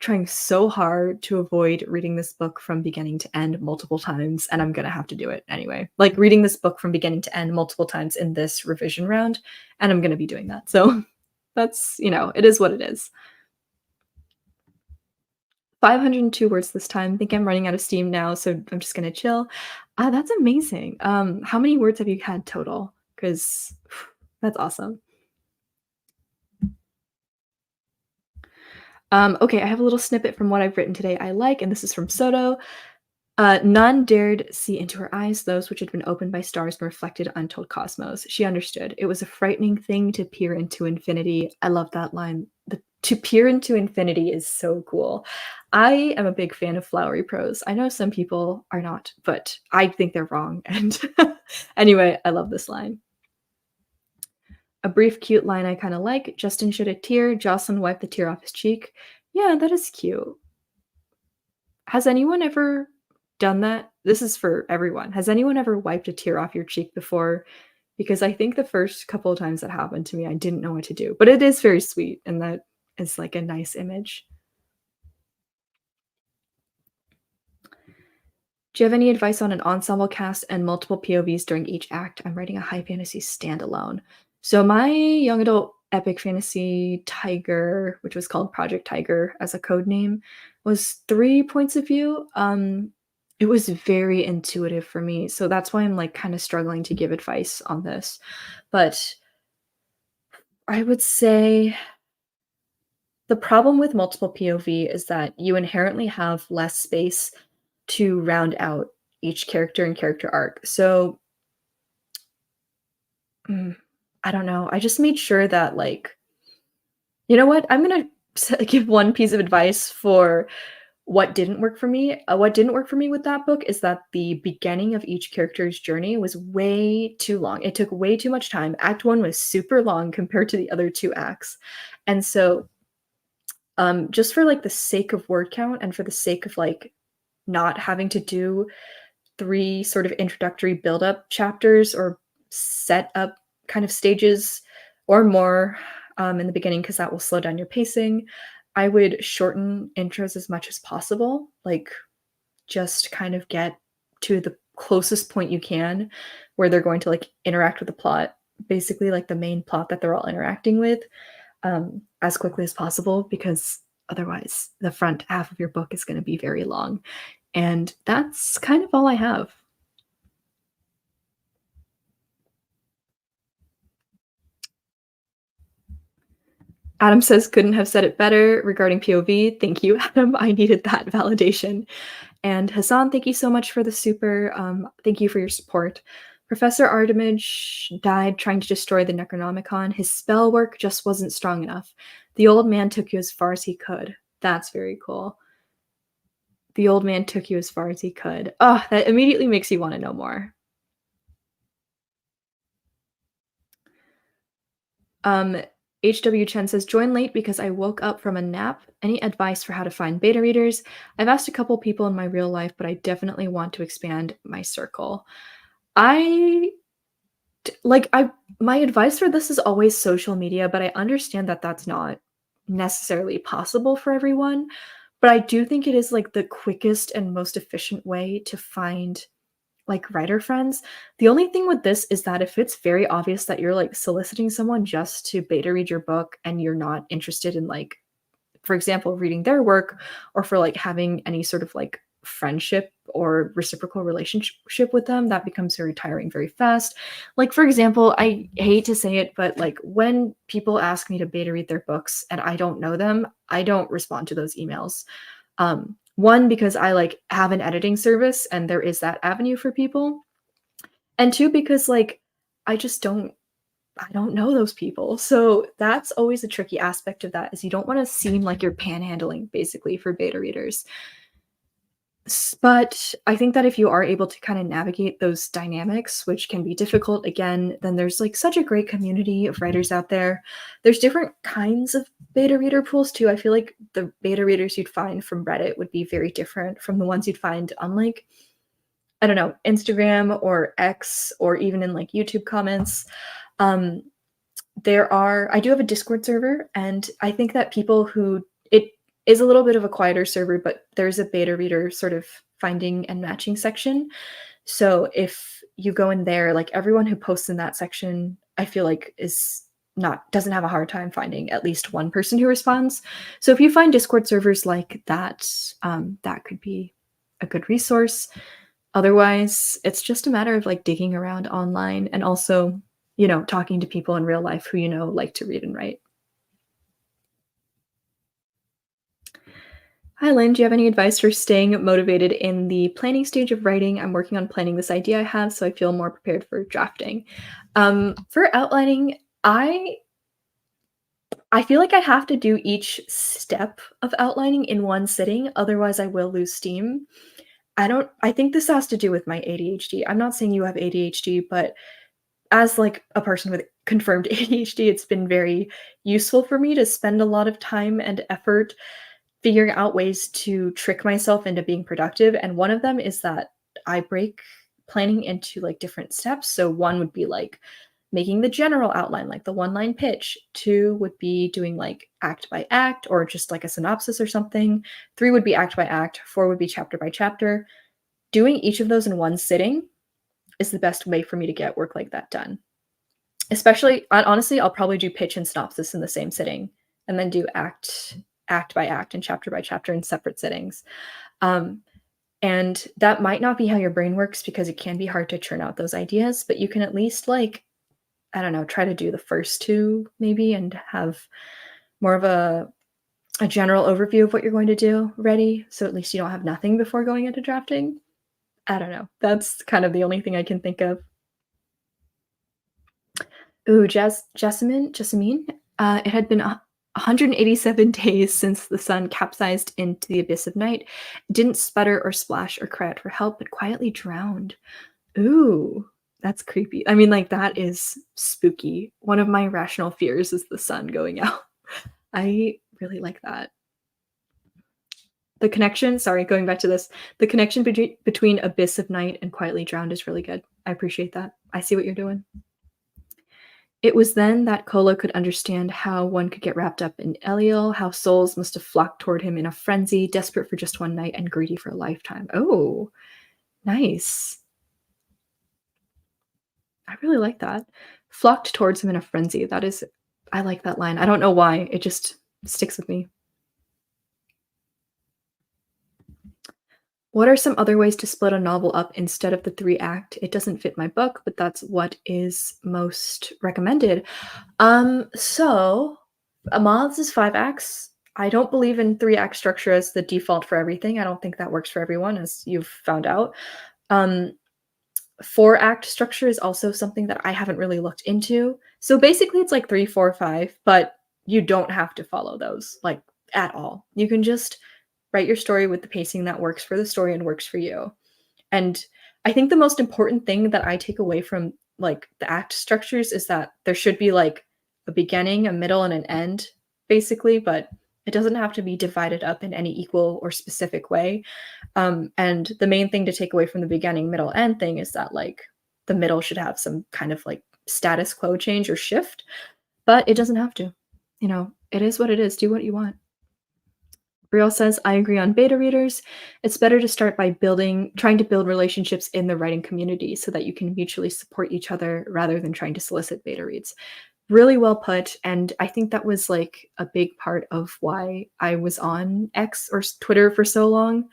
trying so hard to avoid reading this book from beginning to end multiple times, and I'm gonna have to do it anyway. Like reading this book from beginning to end multiple times in this revision round, and I'm gonna be doing that. So that's, it is what it is. 502 words this time. I think I'm running out of steam now, so I'm just gonna chill. That's amazing. How many words have you had total? Because that's awesome. Okay, I have a little snippet from what I've written today I like, and this is from Soto. None dared see into her eyes those which had been opened by stars and reflected untold cosmos. She understood. It was a frightening thing to peer into infinity. I love that line. To peer into infinity is so cool. I am a big fan of flowery prose. I know some people are not, but I think they're wrong. And anyway, I love this line. A brief, cute line I kind of like. Justin shed a tear. Jocelyn wiped the tear off his cheek. Yeah, that is cute. Has anyone ever done that? This is for everyone. Has anyone ever wiped a tear off your cheek before? Because I think the first couple of times that happened to me, I didn't know what to do. But it is very sweet, and that is like a nice image. Do you have any advice on an ensemble cast and multiple POVs during each act? I'm writing a high fantasy standalone. So my young adult epic fantasy Tiger, which was called Project Tiger as a code name, was 3 points of view. It was very intuitive for me. So that's why I'm like kind of struggling to give advice on this. But I would say the problem with multiple POV is that you inherently have less space to round out each character and character arc. So, mm, I don't know. I just made sure that, like, you know what? I'm gonna give one piece of advice for what didn't work for me. What didn't work for me with that book is that the beginning of each character's journey was way too long. It took way too much time. Act one was super long compared to the other two acts. And so, just for like the sake of word count and for the sake of like not having to do 3 sort of introductory build-up chapters or set up kind of stages or more, in the beginning, because that will slow down your pacing. I would shorten intros as much as possible, like, just kind of get to the closest point you can where they're going to, like, interact with the plot, basically, like, the main plot that they're all interacting with, as quickly as possible, because otherwise the front half of your book is gonna be very long. And that's kind of all I have. Adam says, "Couldn't have said it better regarding POV." Thank you, Adam. I needed that validation. And Hassan, thank you so much for the super. Thank you for your support. Professor Artemage died trying to destroy the Necronomicon. His spell work just wasn't strong enough. The old man took you as far as he could. That's very cool. The old man took you as far as he could. Oh, that immediately makes you want to know more. Um, HW Chen says, join late because I woke up from a nap. Any advice for how to find beta readers? I've asked a couple people in my real life, but I definitely want to expand my circle. I like I my advice for this is always social media, but I understand that that's not necessarily possible for everyone. But I do think it is like the quickest and most efficient way to find like writer friends. The only thing with this is that if it's very obvious that you're like soliciting someone just to beta read your book and you're not interested in like, for example, reading their work or for like having any sort of like friendship or reciprocal relationship with them, that becomes very tiring very fast. Like, for example, I hate to say it, but like when people ask me to beta read their books and I don't know them, I don't respond to those emails. One, because I like have an editing service and there is that avenue for people. And two, because like I just don't I don't know those people. So that's always a tricky aspect of that is you don't want to seem like you're panhandling basically for beta readers. But I think that if you are able to kind of navigate those dynamics, which can be difficult, again, then there's like such a great community of writers out there. There's different kinds of beta reader pools too. I feel like the beta readers you'd find from Reddit would be very different from the ones you'd find on like, I don't know, Instagram or X or even in like YouTube comments. Um, I do have a Discord server, and I think that people who it is a little bit of a quieter server, but there's a beta reader sort of finding and matching section. So if you go in there, like everyone who posts in that section, I feel like doesn't have a hard time finding at least one person who responds. So if you find Discord servers like that, that could be a good resource. Otherwise, it's just a matter of like digging around online and also, talking to people in real life who like to read and write. Hi, Lynn. Do you have any advice for staying motivated in the planning stage of writing? I'm working on planning this idea I have, so I feel more prepared for drafting. For outlining, I feel like I have to do each step of outlining in one sitting, otherwise I will lose steam. I think this has to do with my ADHD. I'm not saying you have ADHD, but as like a person with confirmed ADHD, it's been very useful for me to spend a lot of time and effort figuring out ways to trick myself into being productive. And one of them is that I break planning into like different steps. So one would be like making the general outline, like the one line pitch. Two would be doing like act by act or just like a synopsis or something. Three would be act by act. Four would be chapter by chapter. Doing each of those in one sitting is the best way for me to get work like that done. Especially, honestly, I'll probably do pitch and synopsis in the same sitting and then do act by act and chapter by chapter in separate sittings. Um, and that might not be how your brain works because it can be hard to churn out those ideas, but you can at least like, I don't know, try to do the first two maybe and have more of a general overview of what you're going to do ready. So at least you don't have nothing before going into drafting. I don't know. That's kind of the only thing I can think of. Ooh, Jessamine. It had been 187 days since the sun capsized into the abyss of night. It didn't sputter or splash or cry out for help, but quietly drowned. Ooh, that's creepy. I mean, like, that is spooky. One of my irrational fears is the sun going out. I really like that. The connection, sorry, going back to this, the connection between abyss of night and quietly drowned is really good. I appreciate that. I see what you're doing. It was then that Kolo could understand how one could get wrapped up in Eliel, how souls must have flocked toward him in a frenzy, desperate for just one night and greedy for a lifetime. Oh, nice. I really like that. Flocked towards him in a frenzy. I like that line. I don't know why. It just sticks with me. What are some other ways to split a novel up instead of the three act? It doesn't fit my book, but that's what is most recommended. So a MOTHS is 5 acts. I don't believe in 3 act structure as the default for everything. I don't think that works for everyone, as you've found out. 4 act structure is also something that I haven't really looked into. So basically it's like 3, 4, 5, but you don't have to follow those like at all. You can just write your story with the pacing that works for the story and works for you. And I think the most important thing that I take away from like the act structures is that there should be like a beginning, a middle, and an end, basically, but it doesn't have to be divided up in any equal or specific way. And the main thing to take away from the beginning, middle, end thing is that like the middle should have some kind of like status quo change or shift, but it doesn't have to. It is what it is. Do what you want. Brielle says, I agree on beta readers. It's better to start by trying to build relationships in the writing community so that you can mutually support each other rather than trying to solicit beta reads. Really well put. And I think that was like a big part of why I was on X or Twitter for so long.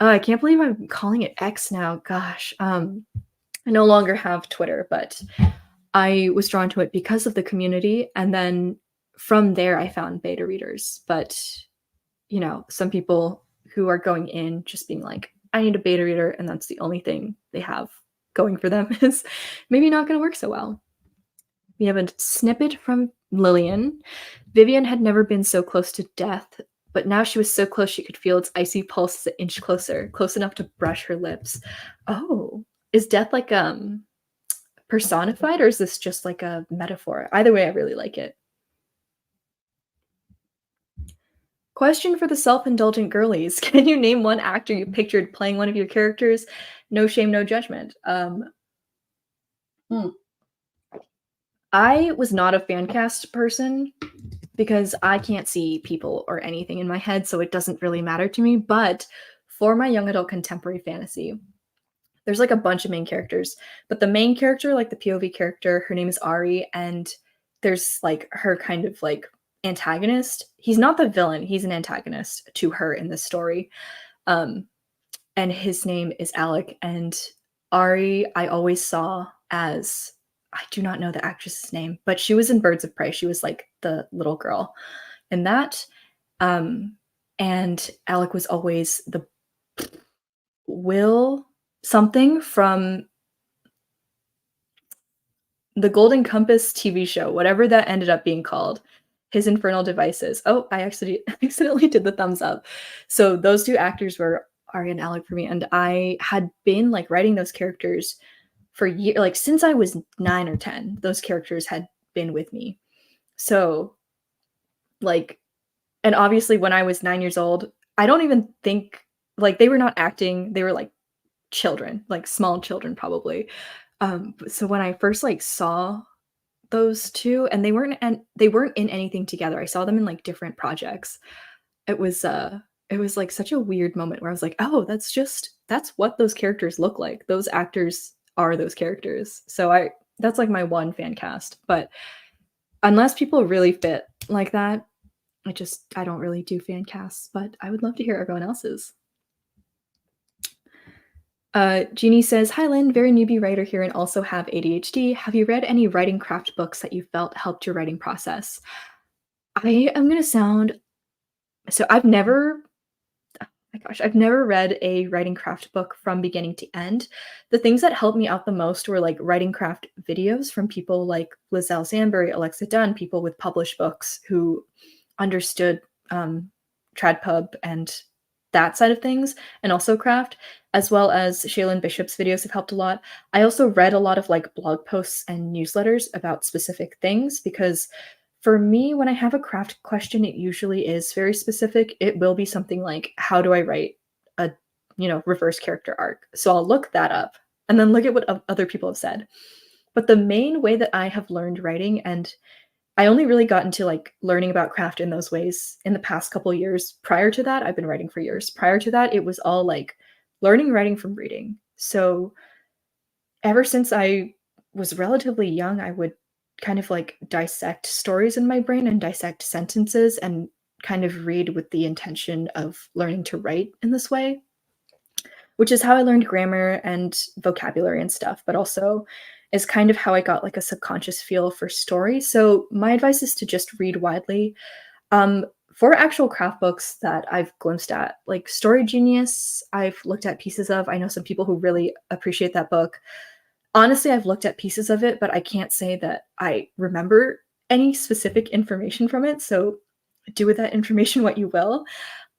I can't believe I'm calling it X now. Gosh. I no longer have Twitter, but I was drawn to it because of the community. And then from there, I found beta readers. But some people who are going in just being like, I need a beta reader, and that's the only thing they have going for them is maybe not going to work so well. We have a snippet from Lillian. Vivian had never been so close to death, but now she was so close she could feel its icy pulse an inch closer, close enough to brush her lips. Oh, is death like personified or is this just like a metaphor? Either way, I really like it. Question for the self-indulgent girlies. Can you name one actor you pictured playing one of your characters? No shame, no judgment. Hmm. I was not a fan cast person because I can't see people or anything in my head, so it doesn't really matter to me. But for my young adult contemporary fantasy, there's like a bunch of main characters, but the main character, like the POV character, her name is Ari, and there's like her kind of like antagonist. He's not the villain, he's an antagonist to her in this story. Um, and his name is Alec. And Ari, I always saw as I do not know the actress's name, but she was in Birds of Prey. She was like the little girl in that. Um, and Alec was always the Will something from the Golden Compass TV show, whatever that ended up being called, his infernal devices. Oh, I actually accidentally did the thumbs up. So those 2 actors were Ari and Alec for me, and I had been, like, writing those characters for like, since I was 9 or 10, those characters had been with me. So, like and obviously when I was 9 years old, I don't even think like, they were not acting, they were, like, children, like, small children probably. So when I first, like, saw those 2 and they weren't in anything together. I saw them in, like, different projects. It was, like, such a weird moment where I was like, "Oh, that's what those characters look like. Those actors are those characters." So I that's, like, my one fan cast, but unless people really fit like that, I don't really do fan casts, but I would love to hear everyone else's. Jeannie says, "Hi, Lynn, very newbie writer here and also have ADHD. Have you read any writing craft books that you felt helped your writing process?" I am gonna sound so oh my gosh, I've never read a writing craft book from beginning to end. The things that helped me out the most were like writing craft videos from people like Lizelle Zanbury, Alexa Dunn, people with published books who understood TradPub and that side of things, and also craft, as well as Shaylin Bishop's videos have helped a lot. I also read a lot of like blog posts and newsletters about specific things because for me, when I have a craft question, it usually is very specific. It will be something like, how do I write a, reverse character arc? So I'll look that up and then look at what other people have said. But the main way that I have learned writing, and I only really got into like learning about craft in those ways in the past couple years. Prior to that, I've been writing for years. Prior to that, it was all like learning writing from reading. So ever since I was relatively young, I would kind of like dissect stories in my brain and dissect sentences and kind of read with the intention of learning to write in this way, which is how I learned grammar and vocabulary and stuff, but also is kind of how I got like a subconscious feel for story. So my advice is to just read widely. For actual craft books that I've glimpsed at, like Story Genius, I've looked at pieces of. I know some people who really appreciate that book. Honestly, I've looked at pieces of it, but I can't say that I remember any specific information from it, so do with that information what you will.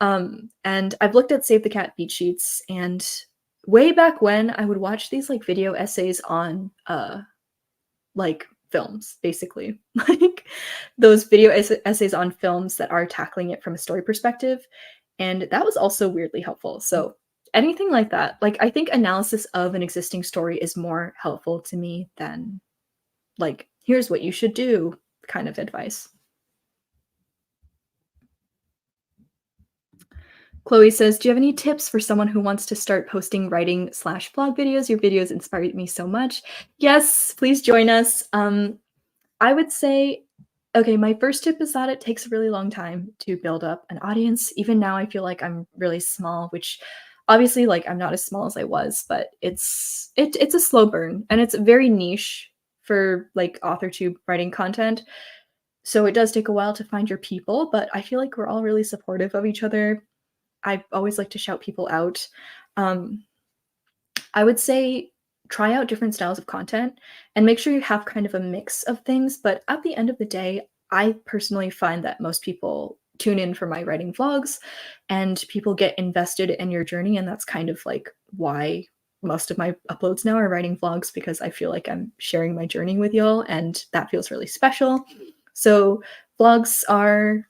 And I've looked at Save the Cat beat sheets, and way back when, I would watch these, like, video essays on, like, films, basically. Like, those video essays on films that are tackling it from a story perspective, and that was also weirdly helpful, so anything like that. Like, I think analysis of an existing story is more helpful to me than, like, "Here's what you should do," kind of advice. Chloe says, "Do you have any tips for someone who wants to start posting writing/vlog videos? Your videos inspired me so much." Yes, please join us. I would say okay, my first tip is that it takes a really long time to build up an audience. Even now, I feel like I'm really small, which obviously, like, I'm not as small as I was, but it's a slow burn, and it's very niche for, like, AuthorTube writing content. So it does take a while to find your people, but I feel like we're all really supportive of each other. I always like to shout people out. Um, I would say try out different styles of content and make sure you have kind of a mix of things. But at the end of the day, I personally find that most people tune in for my writing vlogs and people get invested in your journey. And that's kind of like why most of my uploads now are writing vlogs because I feel like I'm sharing my journey with y'all and that feels really special. So, vlogs are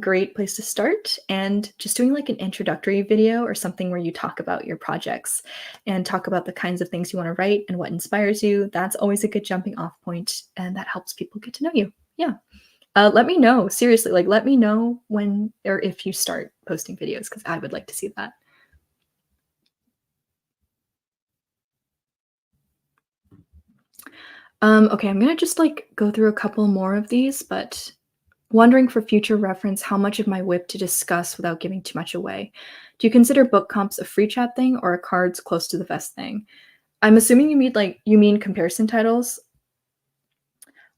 great place to start and just doing like an introductory video or something where you talk about your projects and talk about the kinds of things you want to write and what inspires you. That's always a good jumping off point and that helps people get to know you. Yeah. Let me know. Seriously, like let me know when or if you start posting videos because I would like to see that. Okay, I'm gonna just like go through a couple more of these, but wondering for future reference how much of my whip to discuss without giving too much away. Do you consider book comps a free chat thing or a cards close to the vest thing? I'm assuming you mean comparison titles.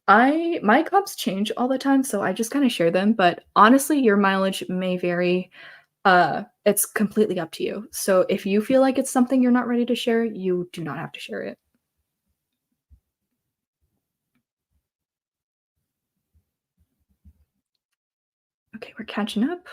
I my comps change all the time, so I just kind of share them, but honestly, your mileage may vary. It's completely up to you. So if you feel like it's something you're not ready to share, you do not have to share it. Okay, we're catching up.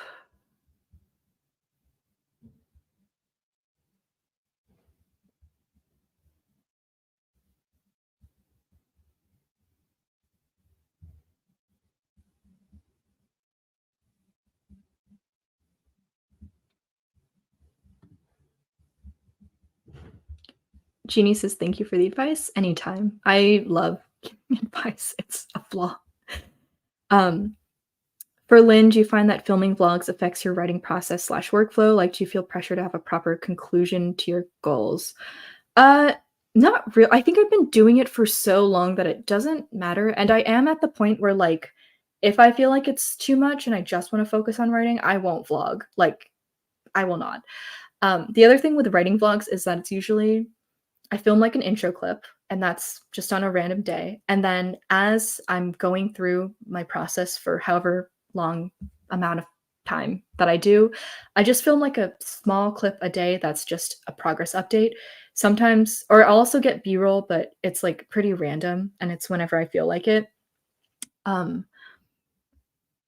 Jeannie says, "Thank you for the advice. Anytime. I love giving advice. It's a flaw." Um, for Lynn, do you find that filming vlogs affects your writing process slash workflow? Like, do you feel pressure to have a proper conclusion to your goals? Uh, Not real. I think I've been doing it for so long that it doesn't matter. And I am at the point where, like, if I feel like it's too much and I just want to focus on writing, I won't vlog. Like, I will not. The other thing with writing vlogs is that it's usually I film like an intro clip, and that's just on a random day. And then as I'm going through my process for however long amount of time that I do, I just film like a small clip a day that's just a progress update. Sometimes, or I'll also get B roll, but it's like pretty random and it's whenever I feel like it. Um,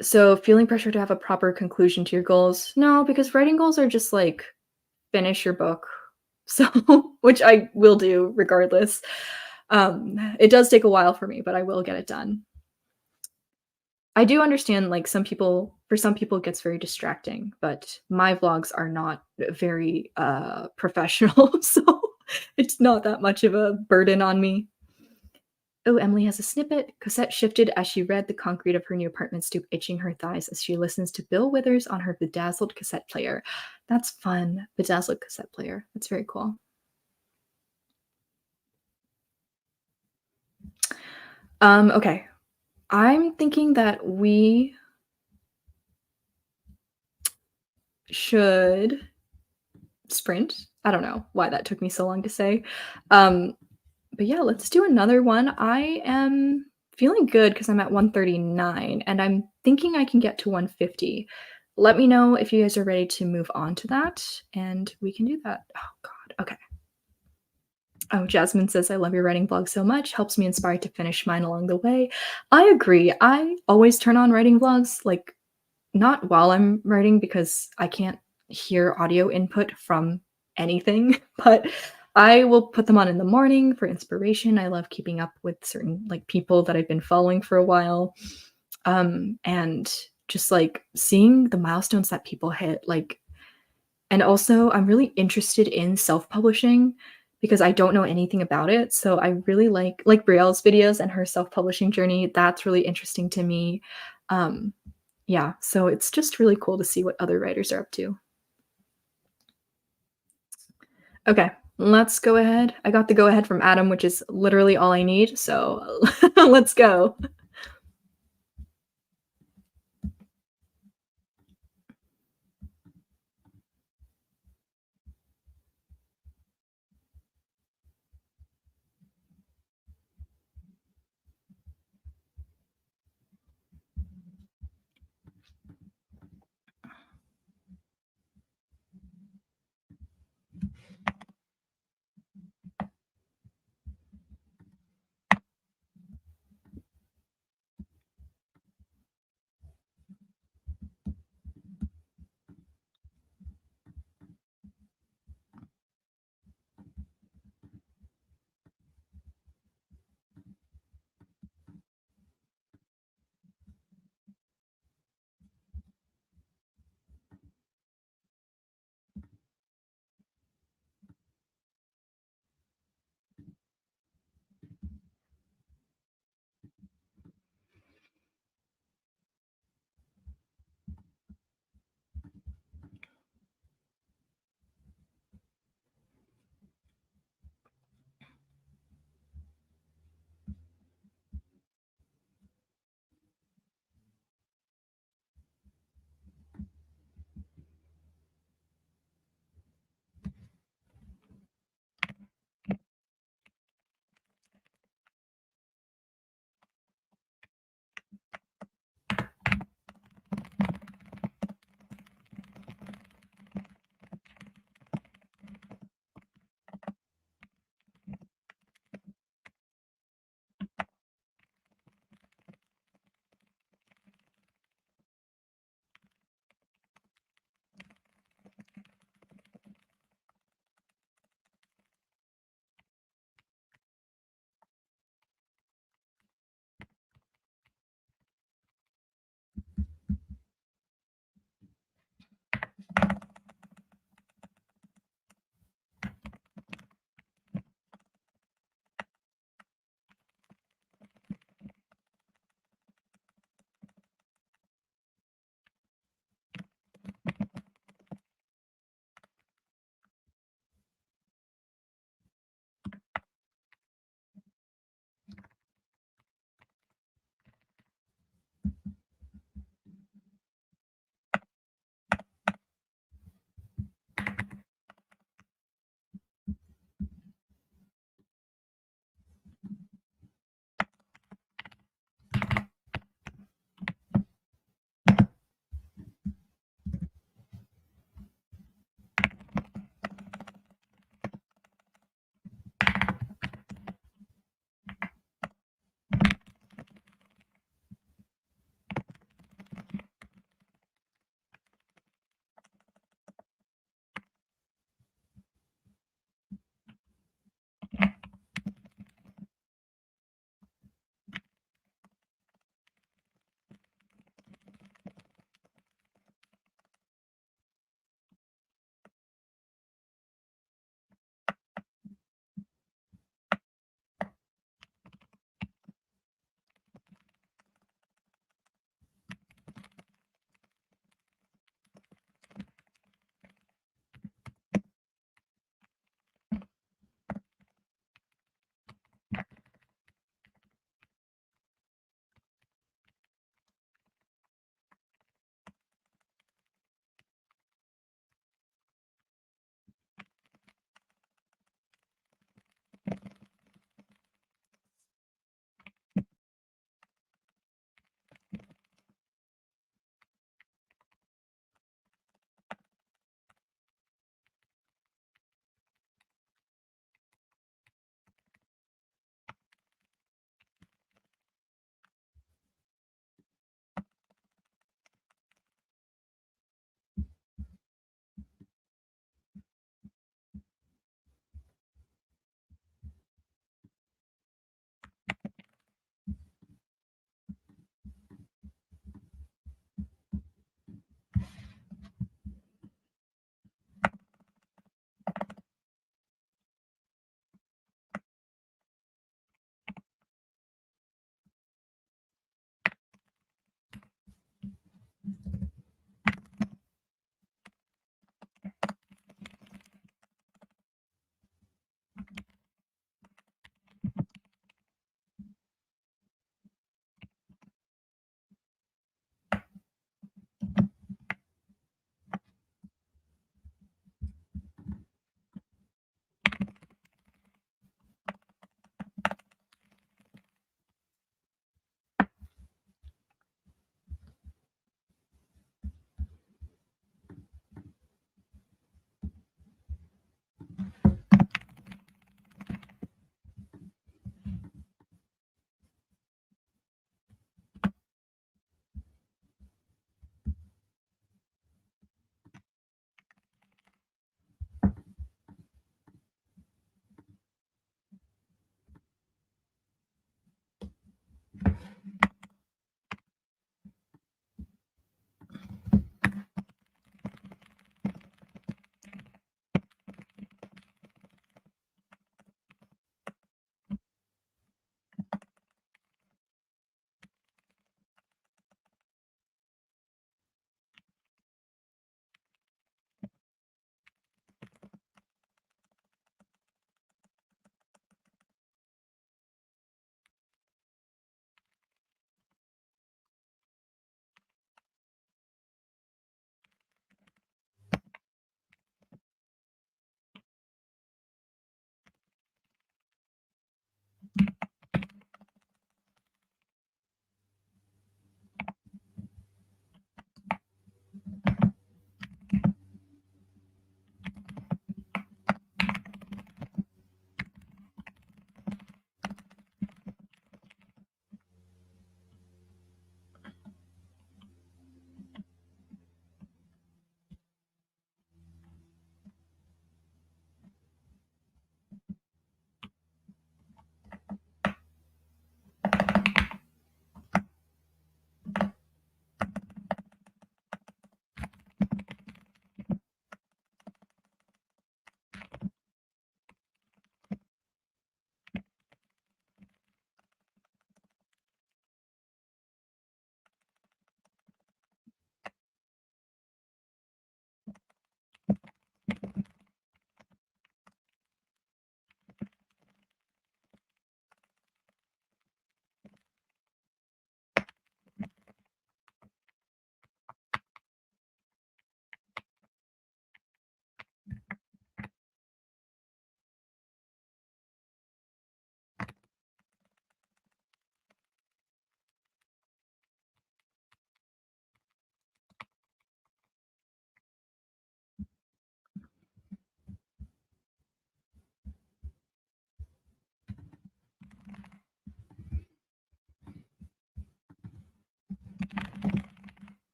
so feeling pressure to have a proper conclusion to your goals, no, because writing goals are just like finish your book. So, which I will do regardless. It does take a while for me, but I will get it done. I do understand like some people it gets very distracting, but my vlogs are not very professional, so it's not that much of a burden on me. Oh, Emily has a snippet. Cosette shifted as she read the concrete of her new apartment stoop, itching her thighs as she listens to Bill Withers on her bedazzled cassette player. That's fun. Bedazzled cassette player. That's very cool. Okay. I'm thinking that we should sprint. I don't know why that took me so long to say. Um, but yeah, let's do another one. I am feeling good because I'm at 139 and I'm thinking I can get to 150. Let me know if you guys are ready to move on to that and we can do that. Oh god. Okay. Oh, Jasmine says, I love your writing blog so much. Helps me inspire to finish mine along the way. I agree. I always turn on writing vlogs like not while I'm writing because I can't hear audio input from anything, but I will put them on in the morning for inspiration. I love keeping up with certain like people that I've been following for a while. And just like seeing the milestones that people hit, like and also I'm really interested in self-publishing because I don't know anything about it. So I really like Brielle's videos and her self-publishing journey. That's really interesting to me. Um, yeah, so it's just really cool to see what other writers are up to. Okay, let's go ahead. I got the go ahead from Adam, which is literally all I need. So let's go.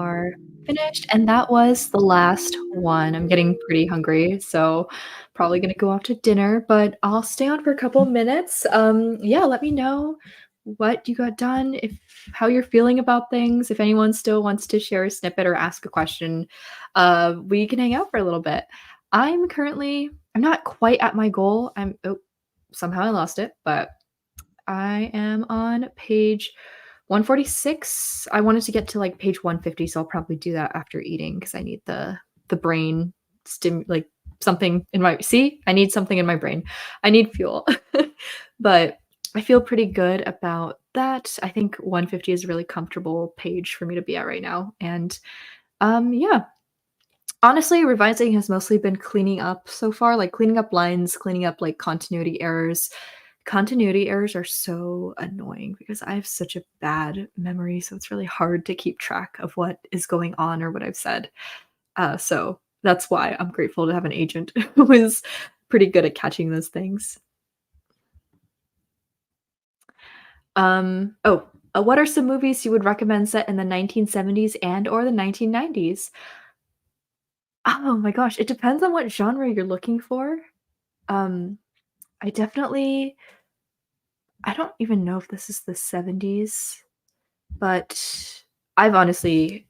are finished, and that was the last one. I'm getting pretty hungry, so probably gonna go off to dinner, but I'll stay on for a couple minutes. Yeah, let me know what you got done, if how you're feeling about things, if anyone still wants to share a snippet or ask a question, we can hang out for a little bit. I'm not quite at my goal. Somehow I lost it, but I am on page 146. I wanted to get to like page 150, so I'll probably do that after eating because I need the brain like something in my see, I need something in my brain. I need fuel. But I feel pretty good about that. I think 150 is a really comfortable page for me to be at right now. And yeah, honestly, revising has mostly been cleaning up so far, like cleaning up lines, cleaning up like continuity errors. Continuity errors are so annoying because I have such a bad memory, so it's really hard to keep track of what is going on or what I've said. So that's why I'm grateful to have an agent who is pretty good at catching those things. What are some movies you would recommend set in the 1970s and or the 1990s? Oh my gosh, it depends on what genre you're looking for. Um, I definitely I don't even know if this is the 70s, but I've honestly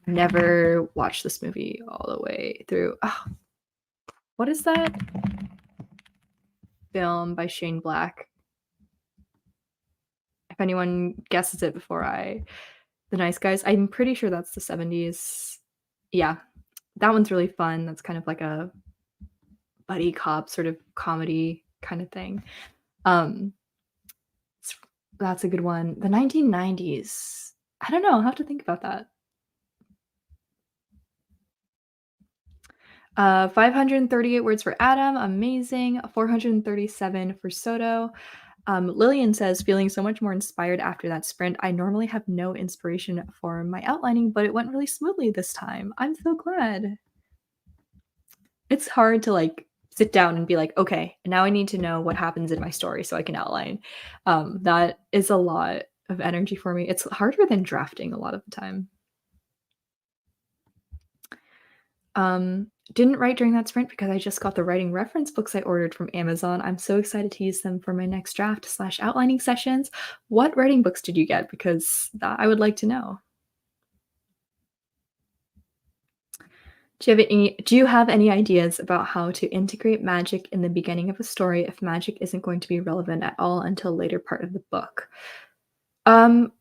never watched this movie all the way through. Oh, what is that film by Shane Black? If anyone guesses it before I The Nice Guys, I'm pretty sure that's the 70s. Yeah, that one's really fun. That's kind of like a buddy cop sort of comedy kind of thing. Um, s that's a good one. The 1990s, I don't know, I'll have to think about that. 538 words for Adam, amazing. 437 for Soto. Lillian says, feeling so much more inspired after that sprint. I normally have no inspiration for my outlining, but it went really smoothly this time. I'm so glad. It's hard to like sit down and be like, okay, now I need to know what happens in my story so I can outline. That is a lot of energy for me. It's harder than drafting a lot of the time. Didn't write during that sprint because I just got the writing reference books I ordered from Amazon. I'm so excited to use them for my next draft slash outlining sessions. What writing books did you get? Because that I would like to know. Do you have any ideas about how to integrate magic in the beginning of a story if magic isn't going to be relevant at all until later part of the book? Um,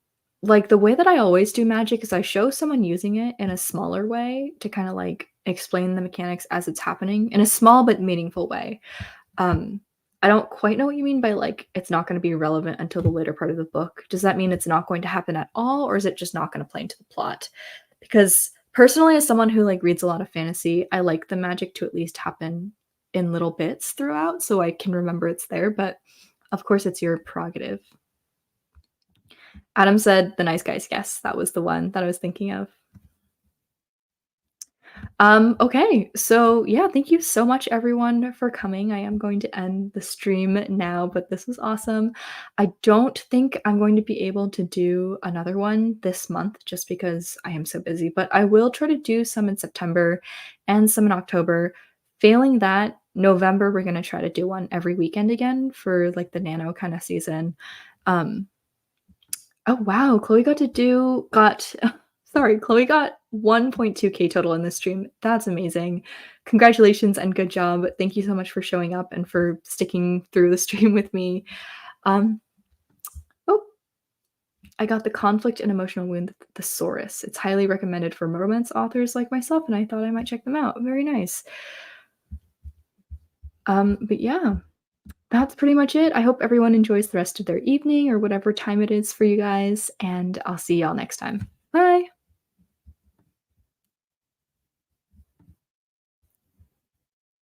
like, the way that I always do magic is I show someone using it in a smaller way to kinda, like, explain the mechanics as it's happening in a small but meaningful way. Um, I don't quite know what you mean by, like, it's not gonna be relevant until the later part of the book. Does that mean it's not going to happen at all, or is it just not gonna play into the plot? Because, personally, as someone who, like, reads a lot of fantasy, I like the magic to at least happen in little bits throughout so I can remember it's there, but, of course, it's your prerogative. Adam said, "The Nice Guys." Yes, that was the one that I was thinking of. Okay, so yeah, thank you so much everyone for coming. I am going to end the stream now, but this was awesome. I don't think I'm going to be able to do another one this month just because I am so busy, but I will try to do some in September and some in October. Failing that, November, we're going to try to do one every weekend again for like the nano kind of season. Um, Oh, wow, Chloe got sorry, Chloe got 1.2K total in this stream. That's amazing. Congratulations and good job. Thank you so much for showing up and for sticking through the stream with me. Um, oh, I got The Conflict and Emotional Wound Thesaurus. It's highly recommended for romance authors like myself, and I thought I might check them out. Very nice. But yeah, that's pretty much it. I hope everyone enjoys the rest of their evening or whatever time it is for you guys, and I'll see y'all next time.